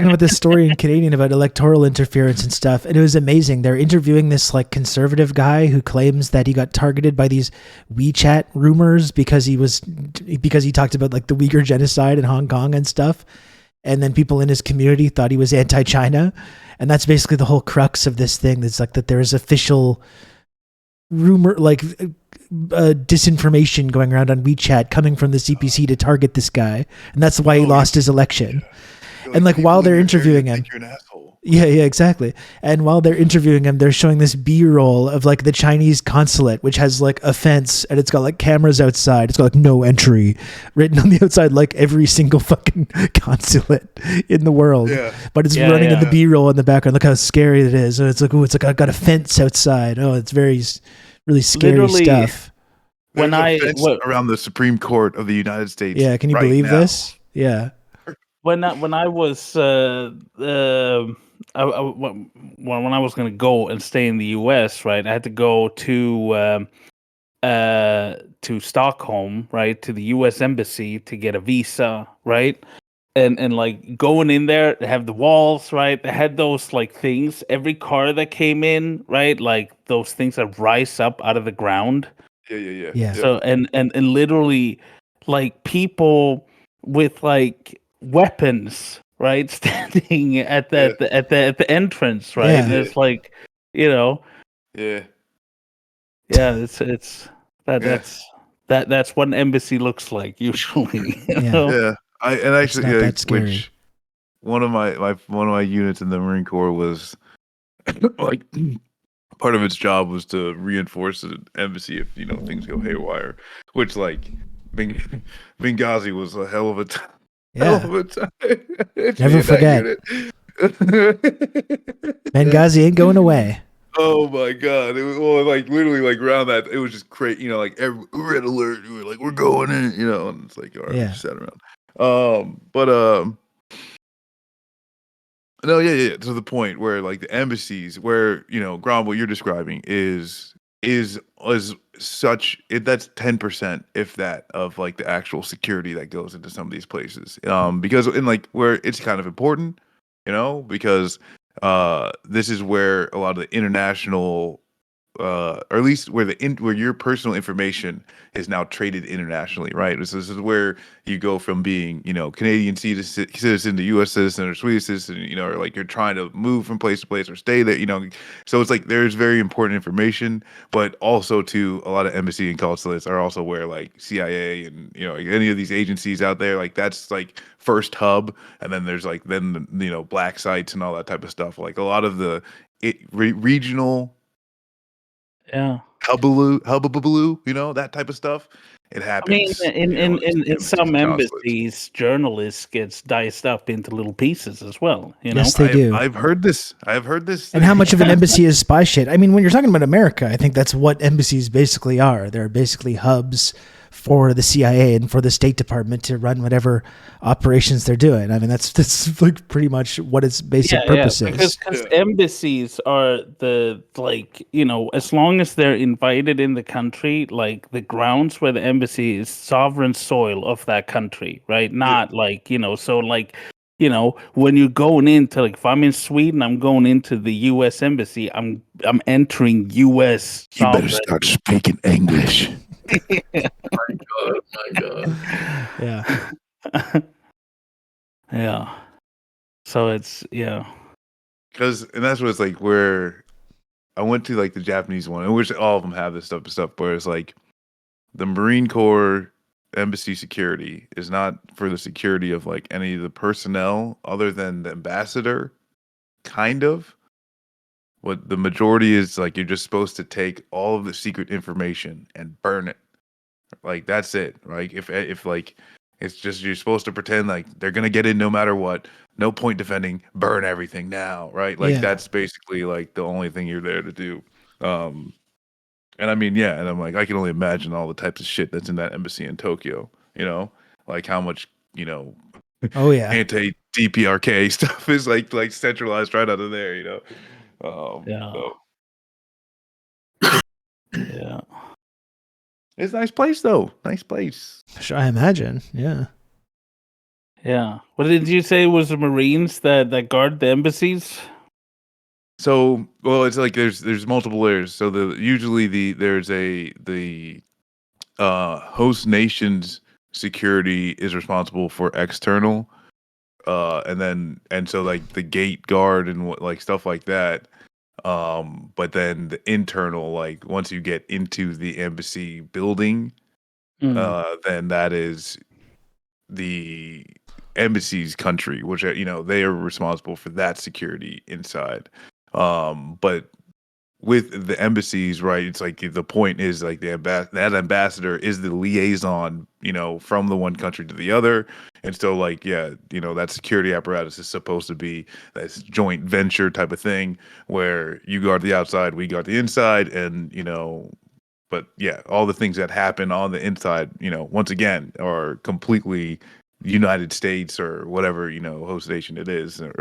S1: about this story in Canadian about electoral interference and stuff, and it was amazing. They're interviewing this like conservative guy who claims that he got targeted by these WeChat rumors because he talked about like the Uyghur genocide in Hong Kong and stuff. And then people in his community thought he was anti-China. And that's basically the whole crux of this thing. It's like that there is official rumor, like disinformation going around on WeChat coming from the CPC to target this guy. And that's why he lost his election. And like while they're interviewing him,
S3: you're an asshole.
S1: Yeah, exactly. And while they're interviewing him, they're showing this B-roll of like the Chinese consulate, which has like a fence and it's got like cameras outside. It's got like no entry written on the outside, like every single fucking consulate in the world.
S3: Yeah.
S1: But it's running in the B-roll in the background. Look how scary it is. And it's like, oh, it's like I've got a fence outside. Oh, it's really scary stuff.
S3: There's a fence around the Supreme Court of the United States.
S1: Yeah, can you believe this? Yeah.
S2: When I was when I was going to go and stay in the U.S., right, I had to go to Stockholm, right, to the U.S. Embassy to get a visa, right, and like going in there, they have the walls, right, they had those like things, every car that came in, right, like those things that rise up out of the ground.
S1: Yeah.
S2: So and literally, like people with like weapons, right, standing at the entrance, right?
S1: Yeah.
S2: And it's like, yeah, it's that's what an embassy looks like usually. You know?
S3: Yeah. And actually,
S1: not that scary.
S3: which one of my units in the Marine Corps was like part of its job was to reinforce an embassy if things go haywire, which like Benghazi was a hell of a time.
S1: Yeah.
S3: Hell of a time.
S1: Never forget. Benghazi ain't going away.
S3: Oh my god! It was like literally like around that. It was just crazy, like every red alert. We were like, we're going in, and it's like, all right, just sat around. No, yeah, to the point where like the embassies, where Grom, what you're describing is such that's 10%, if that, of like the actual security that goes into some of these places. Because in like where it's kind of important, because this is where a lot of the international, or at least where where your personal information is now traded internationally, right? So this is where you go from being, Canadian citizen to U.S. citizen or Swedish citizen, or like you're trying to move from place to place or stay there, So it's like there's very important information, but also to a lot of embassy and consulates are also where like CIA and like any of these agencies out there, like that's like first hub, and then there's like black sites and all that type of stuff. Like a lot of the regional
S2: Yeah.
S3: hubbubaloo, that type of stuff. It
S2: I mean,
S3: happens.
S2: in some
S3: consulates.
S2: embassies, journalists gets diced up into little pieces as well.
S1: Yes, they do.
S3: I've heard this.
S1: And how much of an embassy is spy shit? I mean, when you're talking about America, I think that's what embassies basically are. They're basically hubs for the CIA and for the State Department to run whatever operations they're doing. I mean, that's like pretty much what its basic purpose is.
S2: Because embassies are as long as they're invited in the country, like the grounds where the embassy is sovereign soil of that country, right? Not when you're going into, like, if I'm in Sweden, I'm going into the U.S. embassy. I'm entering U.S.
S3: You better start speaking English.
S4: My God.
S1: Yeah.
S2: Yeah. So it's
S3: and that's what it's like. Where I went to, like, the Japanese one, which all of them have this stuff, where it's like the Marine Corps embassy security is not for the security of, like, any of the personnel other than the ambassador. Kind of. What the majority is, like, you're just supposed to take all of the secret information and burn it. Like, that's it. Like, if like, it's just, you're supposed to pretend like they're gonna get in no matter what. No point defending. Burn everything now, right? Like, that's basically, like, the only thing you're there to do. And I mean, and I'm like, I can only imagine all the types of shit that's in that embassy in Tokyo. Like how much
S1: Oh yeah.
S3: anti-DPRK stuff is like centralized right out of there.
S2: Yeah.
S3: It's a nice place, though. Nice place.
S1: Sure, I imagine. Yeah.
S2: Yeah. What did you say was the Marines that guard the embassies?
S3: So, well, it's like there's multiple layers. So usually the host nation's security is responsible for external, and so, like, the gate guard and like stuff like that. But then the internal, like, once you get into the embassy building, then that is the embassy's country, which they are responsible for that security inside. But with the embassies, right, it's like the point is, like, that ambassador is the liaison, from the one country to the other. And so, like, that security apparatus is supposed to be this joint venture type of thing where you guard the outside, we guard the inside, and but all the things that happen on the inside, once again, are completely United States or whatever, host nation it is, or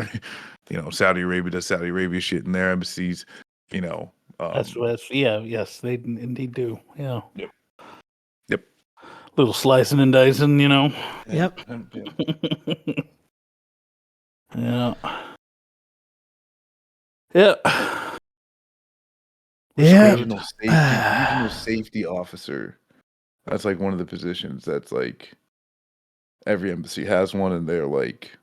S3: Saudi Arabia does Saudi Arabia shit in their embassies,
S2: Yes, they indeed do. Yeah.
S3: Yep.
S2: Little slicing and dicing,
S1: Yep.
S2: Yeah. Yeah.
S1: Yeah.
S3: Regional safety officer. That's like one of the positions that's like every embassy has one, and they're like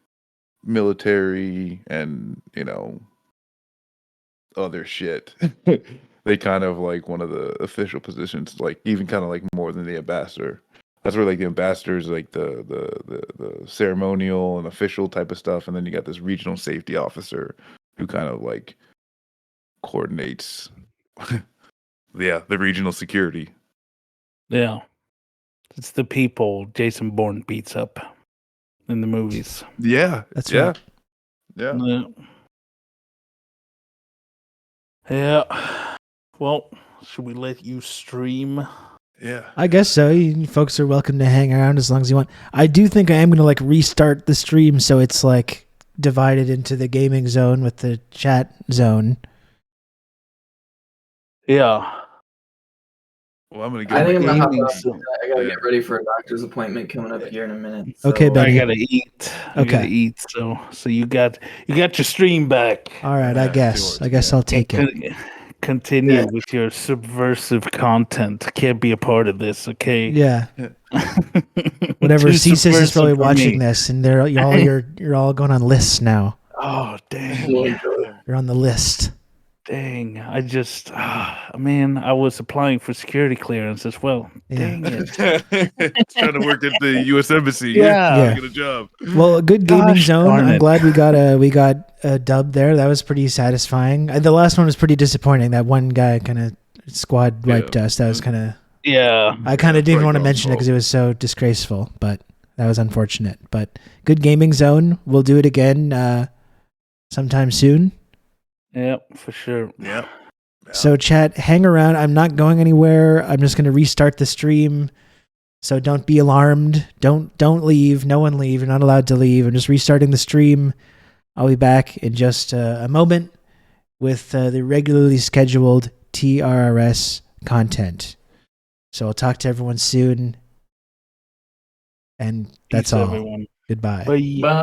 S3: military and other shit. They kind of like one of the official positions, like even kind of like more than the ambassador. That's where, like, the ambassador is like the ceremonial and official type of stuff, and then you got this regional safety officer who kind of like coordinates the regional security.
S2: Yeah. It's the people Jason Bourne beats up in the movies.
S3: Yeah.
S1: That's
S3: yeah.
S1: right.
S3: Yeah.
S2: Yeah. Well, should we let you stream?
S3: Yeah.
S1: I guess so. You folks are welcome to hang around as long as you want. I do think I am going to, like, restart the stream so it's, like, divided into the gaming zone with the chat zone.
S2: Yeah.
S3: Well, I'm gonna go.
S4: I think I'm gonna hop
S2: gaming
S4: up.
S2: zone.
S4: I gotta get ready for a doctor's appointment coming up here in a minute. So.
S1: Okay, buddy.
S2: I gotta eat. I gotta eat. So you got your stream back.
S1: All right, I guess. I guess I'll take it.
S2: Continue with your subversive content. Can't be a part of this, okay?
S1: Yeah. Whatever.
S2: Too
S1: CSIS is
S2: subversive
S1: probably
S2: for
S1: watching
S2: me.
S1: this, and you're all going on lists now.
S2: Oh damn!
S1: You're on the list.
S2: Dang, I just, man, I was applying for security clearance as well.
S1: Yeah.
S2: Dang it.
S3: Trying to work at the U.S. Embassy.
S2: Yeah.
S1: Yeah.
S3: To get a job.
S1: Well, a good gaming
S2: Gosh
S1: zone.
S2: darn
S1: I'm
S2: it.
S1: glad we got a dub there. That was pretty satisfying. The last one was pretty disappointing. That one guy kind of squad wiped us. That was kind of.
S2: Yeah.
S1: I kind of didn't
S3: probably
S1: want to
S3: God's
S1: mention it because
S3: fault.
S1: it was so disgraceful, but that was unfortunate. But good gaming zone. We'll do it again sometime soon.
S2: Yep, for sure.
S3: Yep.
S1: So chat, hang around. I'm not going anywhere. I'm just going to restart the stream. So don't be alarmed. Don't leave. No one leave. You're not allowed to leave. I'm just restarting the stream. I'll be back in just a moment with the regularly scheduled TRRS content. So I'll talk to everyone soon. And that's
S2: Peace,
S1: all.
S2: everyone.
S1: Goodbye.
S2: Bye.
S4: Bye.